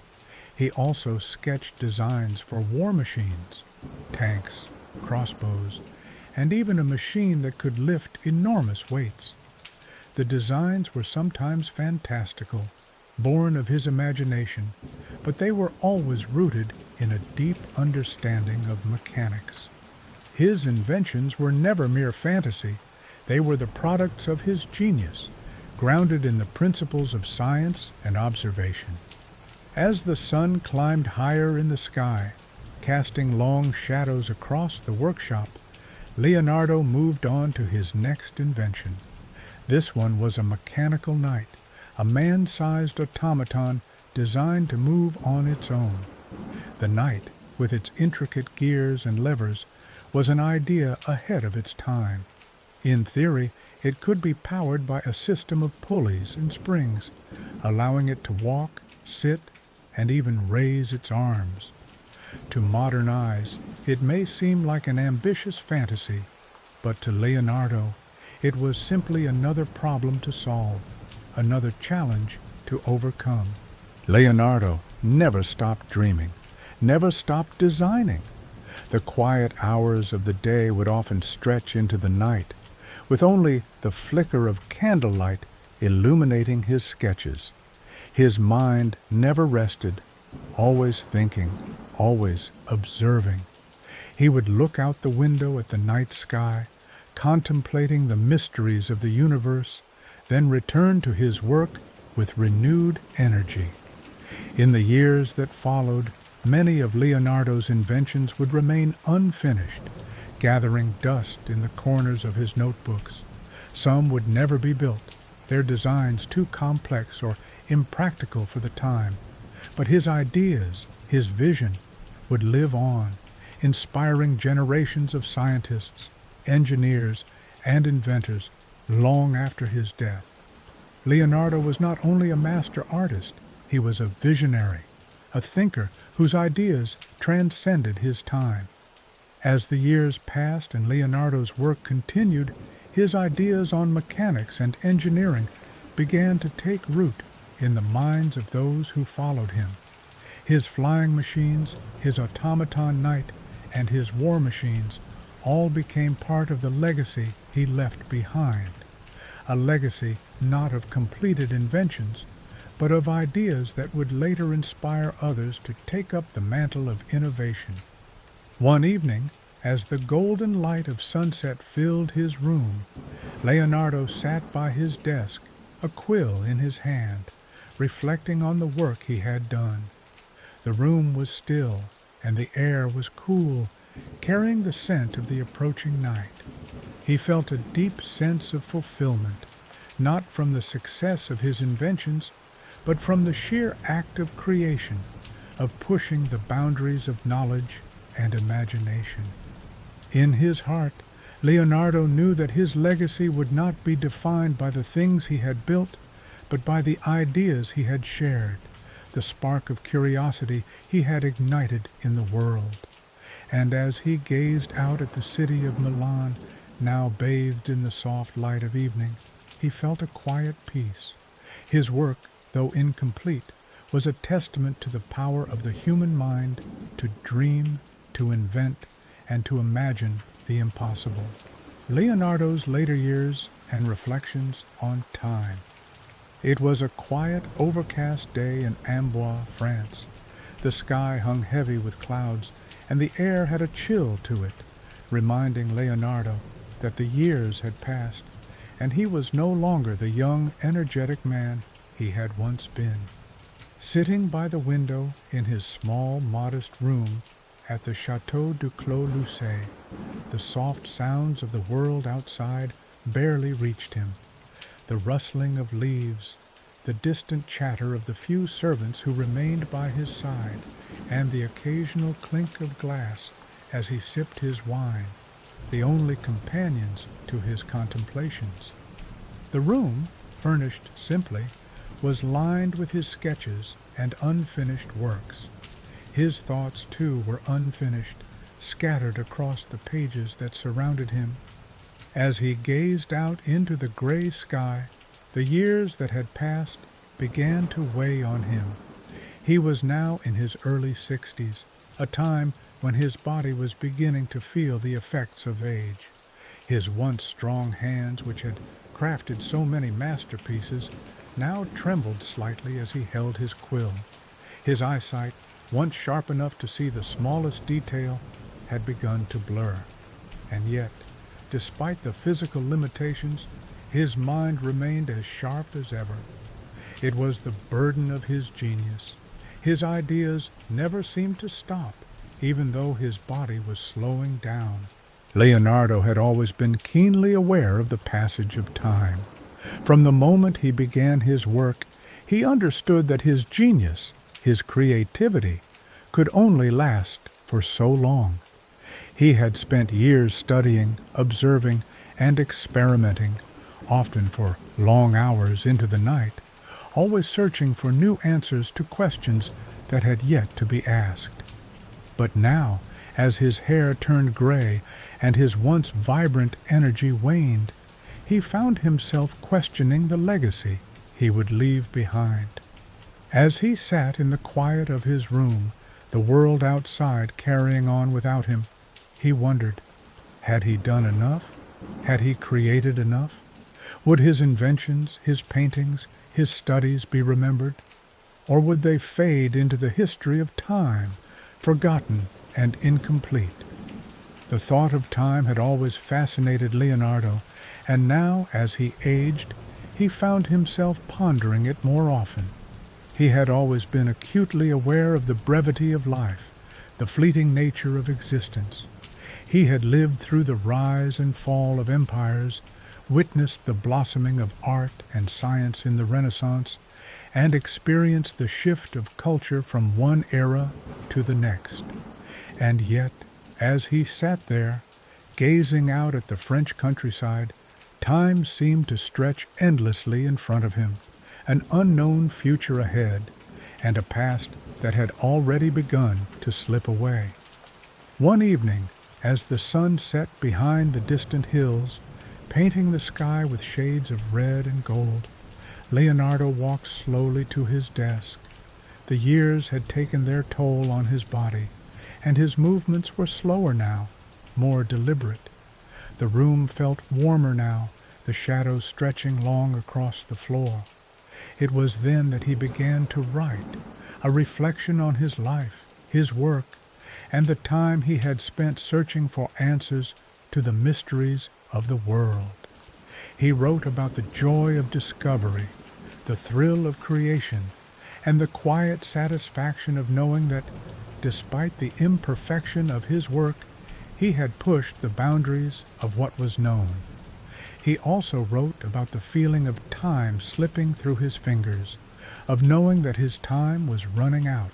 He also sketched designs for war machines, tanks, crossbows, and even a machine that could lift enormous weights. The designs were sometimes fantastical, born of his imagination, but they were always rooted in a deep understanding of mechanics. His inventions were never mere fantasy. They were the products of his genius, grounded in the principles of science and observation. As the sun climbed higher in the sky, casting long shadows across the workshop, Leonardo moved on to his next invention. This one was a mechanical knight, a man-sized automaton designed to move on its own. The knight, with its intricate gears and levers, was an idea ahead of its time. In theory, it could be powered by a system of pulleys and springs, allowing it to walk, sit, and even raise its arms. To modern eyes, it may seem like an ambitious fantasy, but to Leonardo, it was simply another problem to solve, another challenge to overcome. Leonardo never stopped dreaming, never stopped designing. The quiet hours of the day would often stretch into the night, with only the flicker of candlelight illuminating his sketches. His mind never rested, always thinking, always observing. He would look out the window at the night sky, contemplating the mysteries of the universe, then return to his work with renewed energy. In the years that followed, many of Leonardo's inventions would remain unfinished, gathering dust in the corners of his notebooks. Some would never be built, their designs too complex or impractical for the time. But his ideas, his vision, would live on, inspiring generations of scientists, engineers, and inventors long after his death. Leonardo was not only a master artist, he was a visionary, a thinker whose ideas transcended his time. As the years passed and Leonardo's work continued, his ideas on mechanics and engineering began to take root in the minds of those who followed him. His flying machines, his automaton knight, and his war machines all became part of the legacy he left behind. A legacy not of completed inventions, but of ideas that would later inspire others to take up the mantle of innovation. One evening, as the golden light of sunset filled his room, Leonardo sat by his desk, a quill in his hand, reflecting on the work he had done. The room was still, and the air was cool, carrying the scent of the approaching night. He felt a deep sense of fulfillment, not from the success of his inventions, but from the sheer act of creation, of pushing the boundaries of knowledge and imagination. In his heart, Leonardo knew that his legacy would not be defined by the things he had built, but by the ideas he had shared, the spark of curiosity he had ignited in the world. And as he gazed out at the city of Milan, now bathed in the soft light of evening, he felt a quiet peace. His work, though incomplete, was a testament to the power of the human mind to dream, to invent, and to imagine the impossible. Leonardo's later years and reflections on time. It was a quiet, overcast day in Amboise, France. The sky hung heavy with clouds, and the air had a chill to it, reminding Leonardo that the years had passed, and he was no longer the young, energetic man he had once been. Sitting by the window in his small, modest room at the Château du Clos Lucé, the soft sounds of the world outside barely reached him. The rustling of leaves, the distant chatter of the few servants who remained by his side, and the occasional clink of glass as he sipped his wine, the only companions to his contemplations. The room, furnished simply, was lined with his sketches and unfinished works. His thoughts, too, were unfinished, scattered across the pages that surrounded him. As he gazed out into the gray sky, the years that had passed began to weigh on him. He was now in his early 60s, a time when his body was beginning to feel the effects of age. His once strong hands, which had crafted so many masterpieces, now trembled slightly as he held his quill. His eyesight, once sharp enough to see the smallest detail, had begun to blur. And yet, despite the physical limitations, his mind remained as sharp as ever. It was the burden of his genius. His ideas never seemed to stop, even though his body was slowing down. Leonardo had always been keenly aware of the passage of time. From the moment he began his work, he understood that his genius, his creativity, could only last for so long. He had spent years studying, observing, and experimenting, often for long hours into the night, always searching for new answers to questions that had yet to be asked. But now, as his hair turned gray and his once vibrant energy waned, he found himself questioning the legacy he would leave behind. As he sat in the quiet of his room, the world outside carrying on without him, he wondered, had he done enough? Had he created enough? Would his inventions, his paintings, his studies be remembered? Or would they fade into the history of time, forgotten and incomplete? The thought of time had always fascinated Leonardo, and now, as he aged, he found himself pondering it more often. He had always been acutely aware of the brevity of life, the fleeting nature of existence. He had lived through the rise and fall of empires, witnessed the blossoming of art and science in the Renaissance, and experienced the shift of culture from one era to the next. And yet, as he sat there, gazing out at the French countryside, time seemed to stretch endlessly in front of him, an unknown future ahead, and a past that had already begun to slip away. One evening, as the sun set behind the distant hills, painting the sky with shades of red and gold, Leonardo walked slowly to his desk. The years had taken their toll on his body, and his movements were slower now, more deliberate. The room felt warmer now, the shadows stretching long across the floor. It was then that he began to write, a reflection on his life, his work, and the time he had spent searching for answers to the mysteries of the world. He wrote about the joy of discovery, the thrill of creation, and the quiet satisfaction of knowing that, despite the imperfection of his work, he had pushed the boundaries of what was known. He also wrote about the feeling of time slipping through his fingers, of knowing that his time was running out,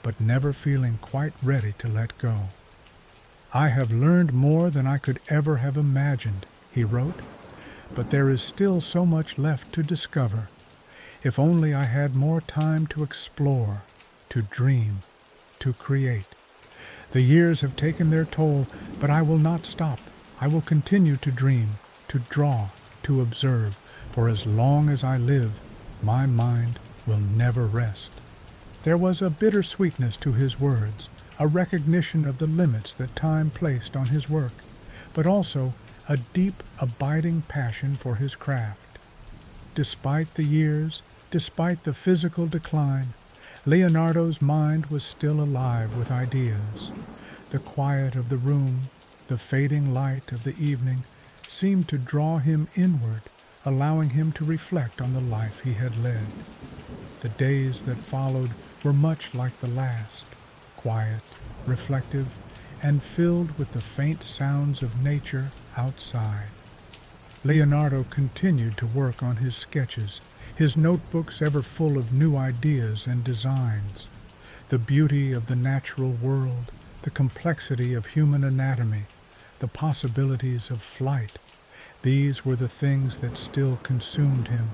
but never feeling quite ready to let go. "I have learned more than I could ever have imagined," he wrote, "but there is still so much left to discover. If only I had more time to explore, to dream, to create. The years have taken their toll, but I will not stop. I will continue to dream, to draw, to observe, for as long as I live, my mind will never rest." There was a bitter sweetness to his words, a recognition of the limits that time placed on his work, but also a deep, abiding passion for his craft. Despite the years, despite the physical decline, Leonardo's mind was still alive with ideas. The quiet of the room, the fading light of the evening, seemed to draw him inward, allowing him to reflect on the life he had led. The days that followed were much like the last, quiet, reflective, and filled with the faint sounds of nature outside. Leonardo continued to work on his sketches, his notebooks ever full of new ideas and designs. The beauty of the natural world, the complexity of human anatomy, the possibilities of flight, these were the things that still consumed him.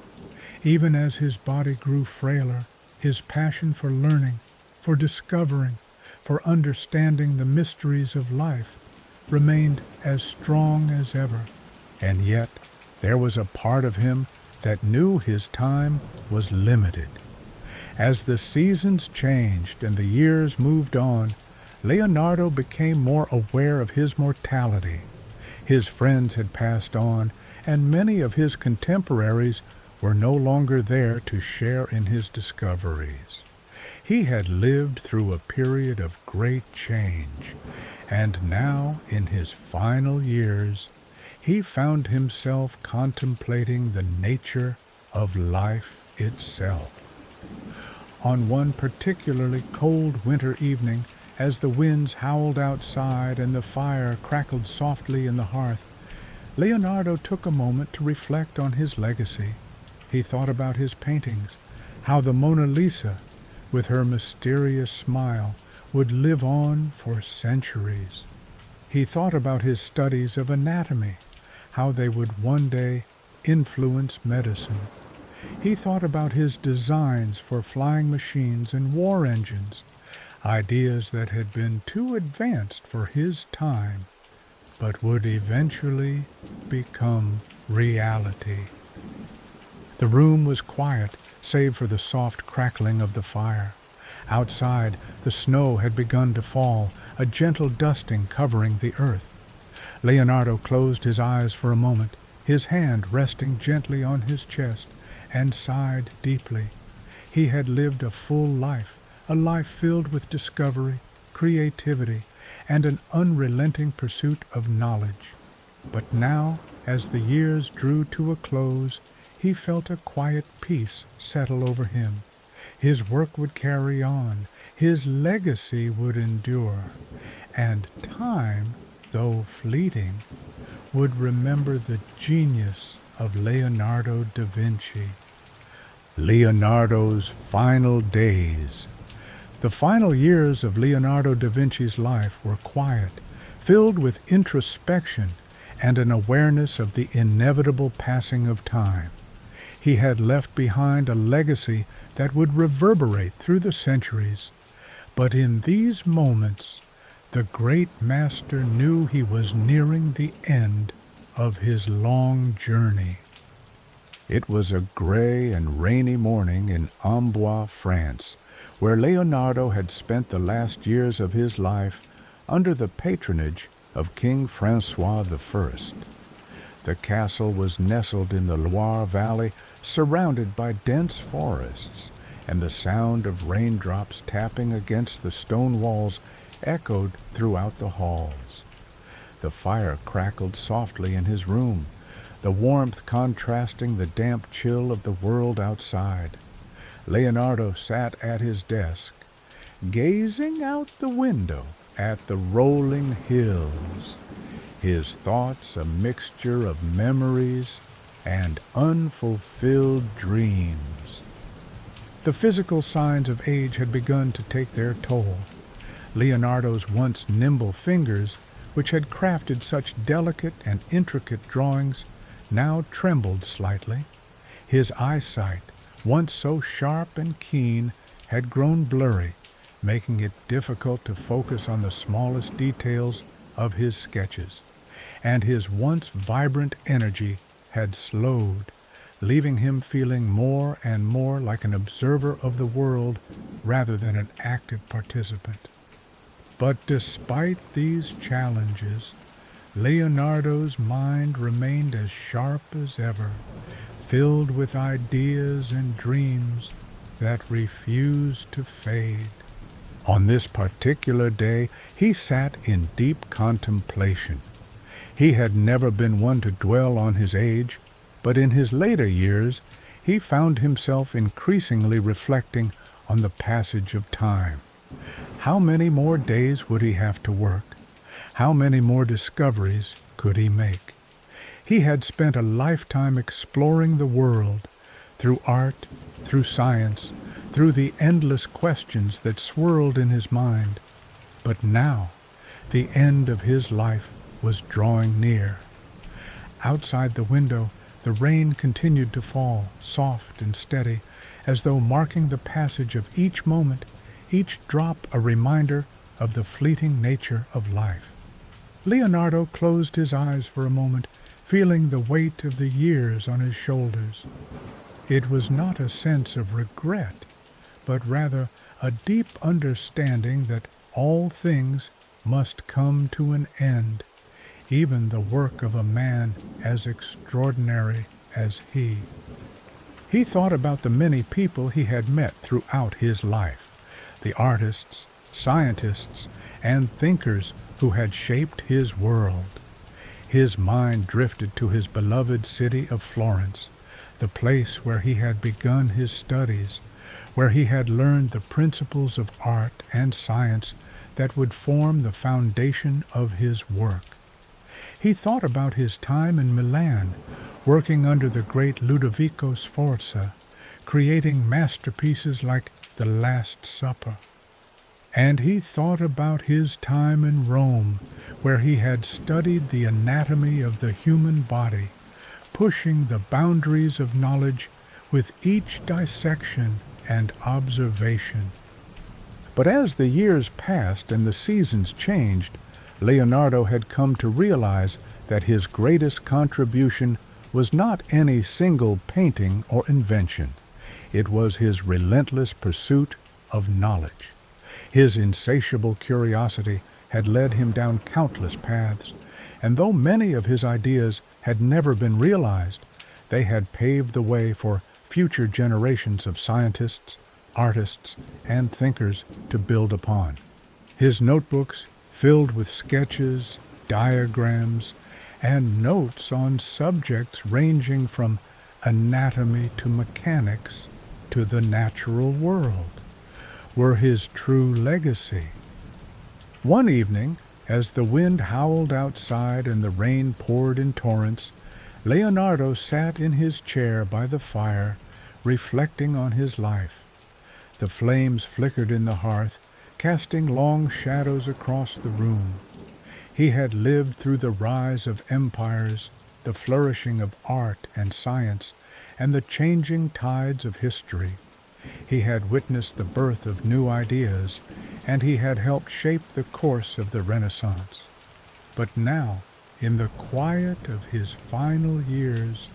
Even as his body grew frailer, his passion for learning, for discovering, for understanding the mysteries of life remained as strong as ever. And yet there was a part of him that knew his time was limited. As the seasons changed and the years moved on, Leonardo became more aware of his mortality. His friends had passed on, and many of his contemporaries were no longer there to share in his discoveries. He had lived through a period of great change, and now, in his final years, he found himself contemplating the nature of life itself. On one particularly cold winter evening, as the winds howled outside and the fire crackled softly in the hearth, Leonardo took a moment to reflect on his legacy. He thought about his paintings, how the Mona Lisa, with her mysterious smile, would live on for centuries. He thought about his studies of anatomy, how they would one day influence medicine. He thought about his designs for flying machines and war engines, ideas that had been too advanced for his time, but would eventually become reality. The room was quiet, save for the soft crackling of the fire. Outside, the snow had begun to fall, a gentle dusting covering the earth. Leonardo closed his eyes for a moment, his hand resting gently on his chest, and sighed deeply. He had lived a full life, a life filled with discovery, creativity, and an unrelenting pursuit of knowledge. But now, as the years drew to a close, he felt a quiet peace settle over him. His work would carry on, his legacy would endure, and time though fleeting, would remember the genius of Leonardo da Vinci. Leonardo's final days. The final years of Leonardo da Vinci's life were quiet, filled with introspection and an awareness of the inevitable passing of time. He had left behind a legacy that would reverberate through the centuries. But in these moments, the great master knew he was nearing the end of his long journey. It was a gray and rainy morning in Amboise, France, where Leonardo had spent the last years of his life under the patronage of King François I. The castle was nestled in the Loire Valley, surrounded by dense forests, and the sound of raindrops tapping against the stone walls echoed throughout the halls. The fire crackled softly in his room, the warmth contrasting the damp chill of the world outside. Leonardo sat at his desk, gazing out the window at the rolling hills, his thoughts a mixture of memories and unfulfilled dreams. The physical signs of age had begun to take their toll. Leonardo's once nimble fingers, which had crafted such delicate and intricate drawings, now trembled slightly. His eyesight, once so sharp and keen, had grown blurry, making it difficult to focus on the smallest details of his sketches, and his once vibrant energy had slowed, leaving him feeling more and more like an observer of the world rather than an active participant. But despite these challenges, Leonardo's mind remained as sharp as ever, filled with ideas and dreams that refused to fade. On this particular day, he sat in deep contemplation. He had never been one to dwell on his age, but in his later years, he found himself increasingly reflecting on the passage of time. How many more days would he have to work? How many more discoveries could he make? He had spent a lifetime exploring the world, through art, through science, through the endless questions that swirled in his mind. But now, the end of his life was drawing near. Outside the window, the rain continued to fall, soft and steady, as though marking the passage of each moment, each drop a reminder of the fleeting nature of life. Leonardo closed his eyes for a moment, feeling the weight of the years on his shoulders. It was not a sense of regret, but rather a deep understanding that all things must come to an end, even the work of a man as extraordinary as he. He thought about the many people he had met throughout his life, the artists, scientists, and thinkers who had shaped his world. His mind drifted to his beloved city of Florence, the place where he had begun his studies, where he had learned the principles of art and science that would form the foundation of his work. He thought about his time in Milan, working under the great Ludovico Sforza, creating masterpieces like The Last Supper. And he thought about his time in Rome, where he had studied the anatomy of the human body, pushing the boundaries of knowledge with each dissection and observation. But as the years passed and the seasons changed, Leonardo had come to realize that his greatest contribution was not any single painting or invention. It was his relentless pursuit of knowledge. His insatiable curiosity had led him down countless paths, and though many of his ideas had never been realized, they had paved the way for future generations of scientists, artists, and thinkers to build upon. His notebooks, filled with sketches, diagrams, and notes on subjects ranging from anatomy to mechanics to the natural world, were his true legacy. One evening, As the wind howled outside and the rain poured in torrents, Leonardo sat in his chair by the fire, reflecting on his life. The flames flickered in the hearth, casting long shadows across the room. He had lived through the rise of empires, the flourishing of art and science, and the changing tides of history. He had witnessed the birth of new ideas, and he had helped shape the course of the Renaissance. But now, in the quiet of his final years,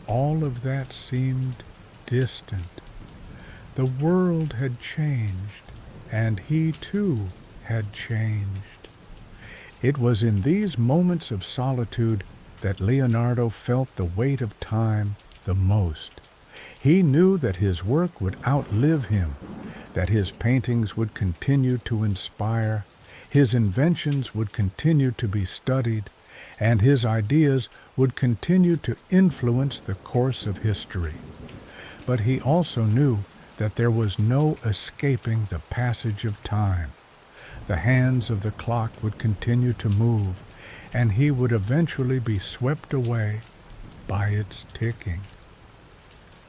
all of that seemed distant. The world had changed, and he too had changed. It was in these moments of solitude that Leonardo felt the weight of time the most. He knew that his work would outlive him, that his paintings would continue to inspire, his inventions would continue to be studied, and his ideas would continue to influence the course of history. But he also knew that there was no escaping the passage of time. The hands of the clock would continue to move, and he would eventually be swept away by its ticking.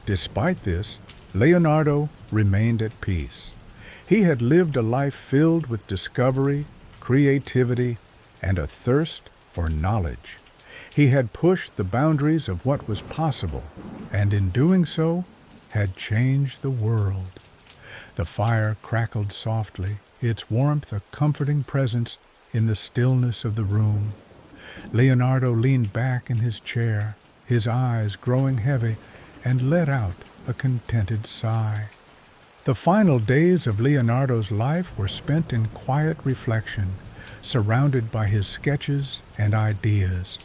Despite this, Leonardo remained at peace. He had lived a life filled with discovery, creativity, and a thirst for knowledge. He had pushed the boundaries of what was possible, and in doing so, had changed the world. The fire crackled softly, its warmth a comforting presence in the stillness of the room. Leonardo leaned back in his chair, his eyes growing heavy, and let out a contented sigh. The final days of Leonardo's life were spent in quiet reflection, surrounded by his sketches and ideas.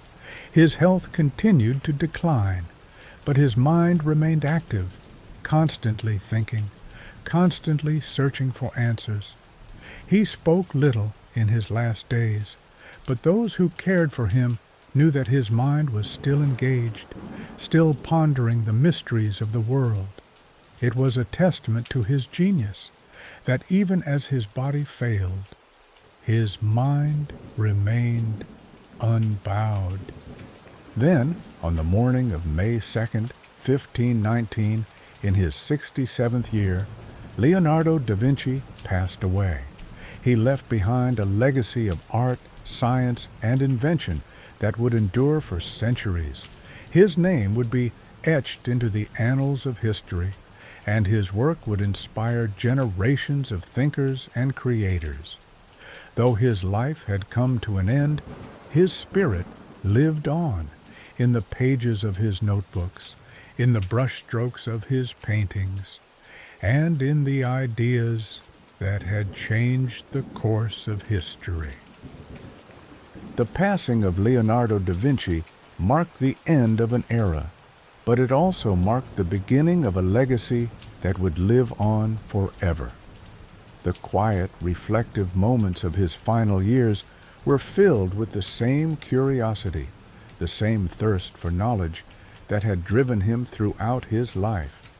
His health continued to decline, but his mind remained active, constantly thinking, constantly searching for answers. He spoke little in his last days, but those who cared for him knew that his mind was still engaged, still pondering the mysteries of the world. It was a testament to his genius that even as his body failed, his mind remained unbowed. Then, on the morning of May 2nd, 1519, in his 67th year, Leonardo da Vinci passed away. He left behind a legacy of art, science, and invention that would endure for centuries. His name would be etched into the annals of history, and his work would inspire generations of thinkers and creators. Though his life had come to an end, his spirit lived on in the pages of his notebooks, in the brushstrokes of his paintings, and in the ideas that had changed the course of history. The passing of Leonardo da Vinci marked the end of an era, but it also marked the beginning of a legacy that would live on forever. The quiet, reflective moments of his final years were filled with the same curiosity, the same thirst for knowledge that had driven him throughout his life.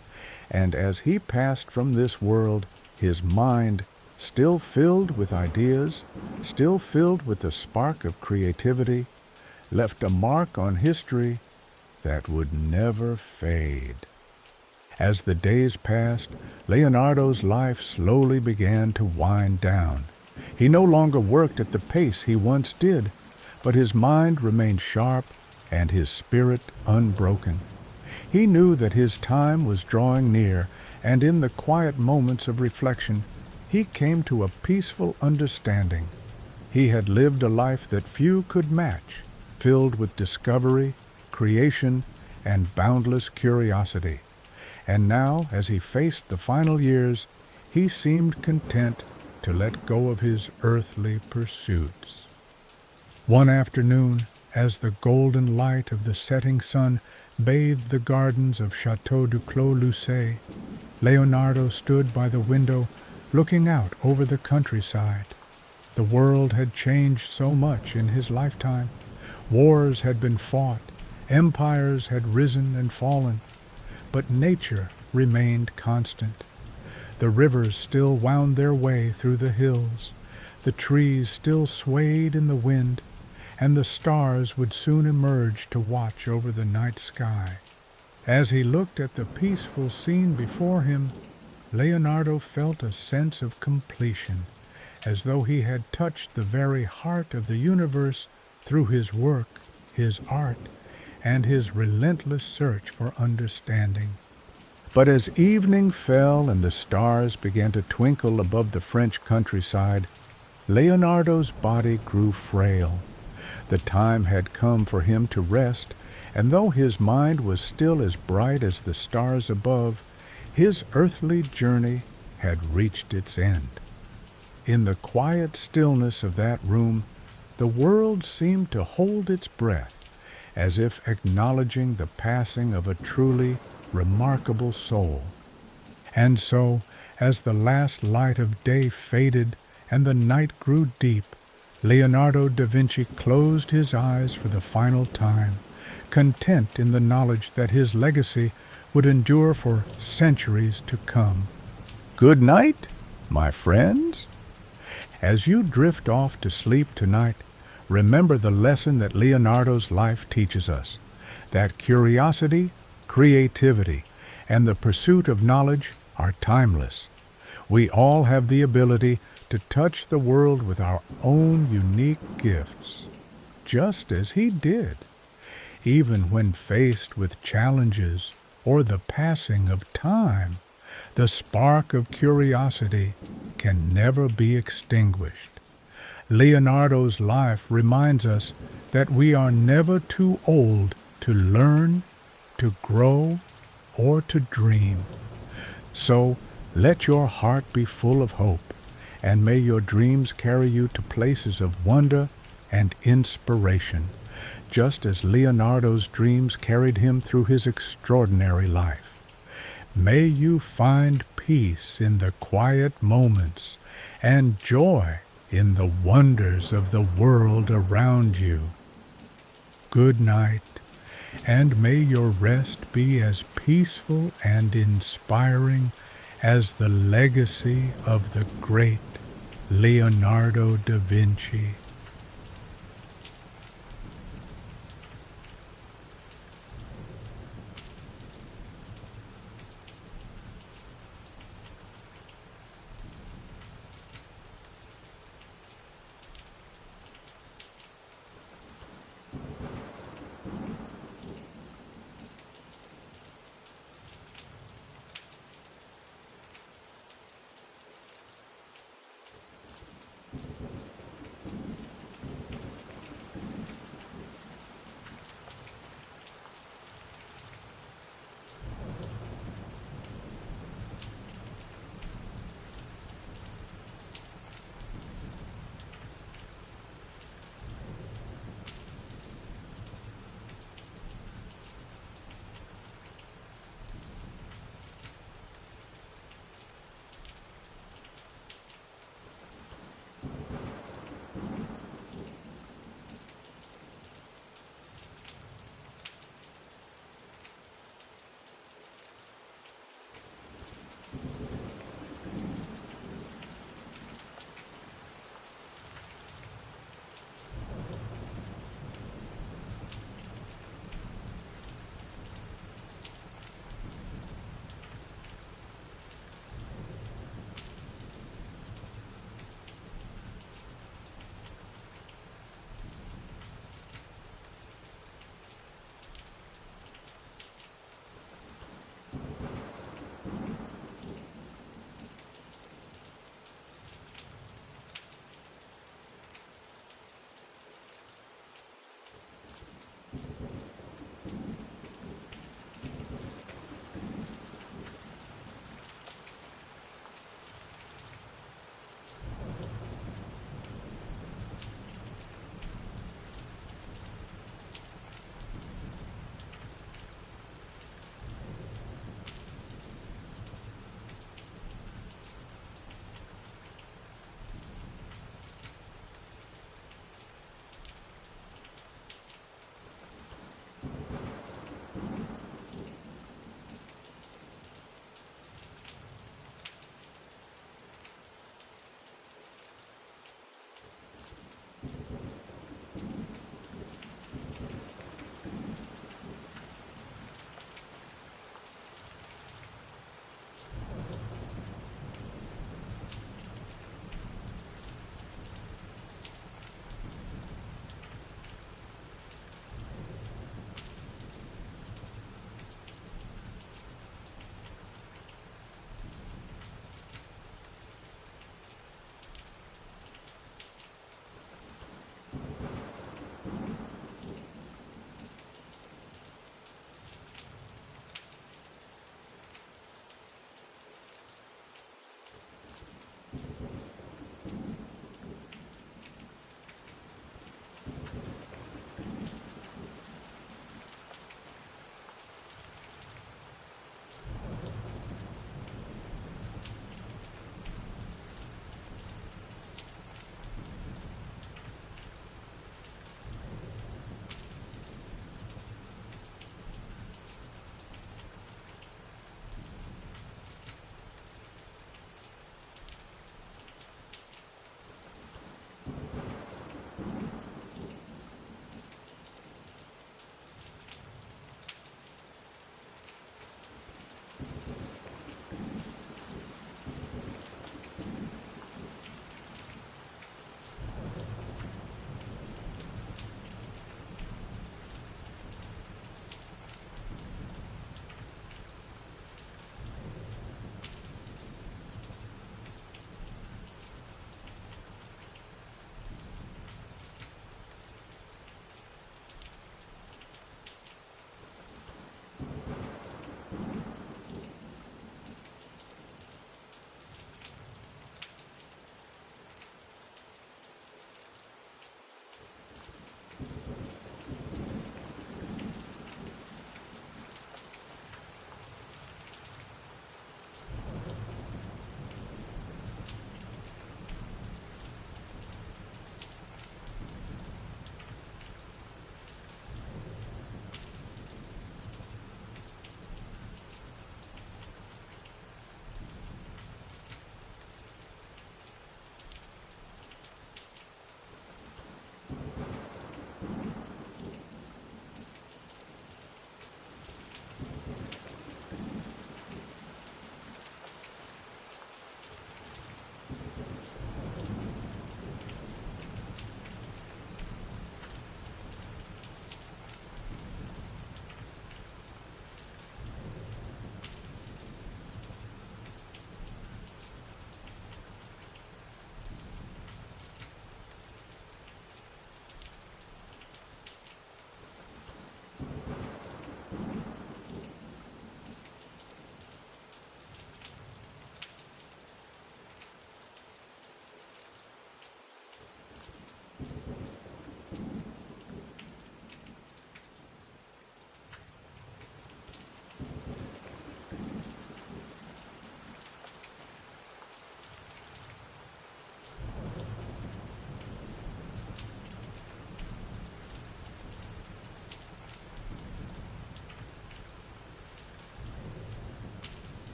And as he passed from this world, his mind, still filled with ideas, still filled with the spark of creativity, left a mark on history that would never fade. As the days passed, Leonardo's life slowly began to wind down. He no longer worked at the pace he once did, but his mind remained sharp and his spirit unbroken. He knew that his time was drawing near, and in the quiet moments of reflection, he came to a peaceful understanding. He had lived a life that few could match, filled with discovery, creation, and boundless curiosity. And now, as he faced the final years, he seemed content to let go of his earthly pursuits. One afternoon, as the golden light of the setting sun bathed the gardens of Château du Clos-Lucé, Leonardo stood by the window looking out over the countryside. The world had changed so much in his lifetime. Wars had been fought, empires had risen and fallen, but nature remained constant. The rivers still wound their way through the hills. The trees still swayed in the wind, and the stars would soon emerge to watch over the night sky. As he looked at the peaceful scene before him, Leonardo felt a sense of completion, as though he had touched the very heart of the universe through his work, his art, and his relentless search for understanding. But as evening fell and the stars began to twinkle above the French countryside, Leonardo's body grew frail. The time had come for him to rest, and though his mind was still as bright as the stars above, his earthly journey had reached its end. In the quiet stillness of that room, the world seemed to hold its breath, as if acknowledging the passing of a truly remarkable soul. And so, as the last light of day faded and the night grew deep, Leonardo da Vinci closed his eyes for the final time, content in the knowledge that his legacy would endure for centuries to come. Good night, my friends. As you drift off to sleep tonight, remember the lesson that Leonardo's life teaches us, that curiosity, creativity, and the pursuit of knowledge are timeless. We all have the ability to touch the world with our own unique gifts, just as he did. Even when faced with challenges or the passing of time, the spark of curiosity can never be extinguished. Leonardo's life reminds us that we are never too old to learn, to grow, or to dream. So let your heart be full of hope, and may your dreams carry you to places of wonder and inspiration, just as Leonardo's dreams carried him through his extraordinary life. May you find peace in the quiet moments and joy in the wonders of the world around you. Good night, and may your rest be as peaceful and inspiring as the legacy of the great Leonardo da Vinci.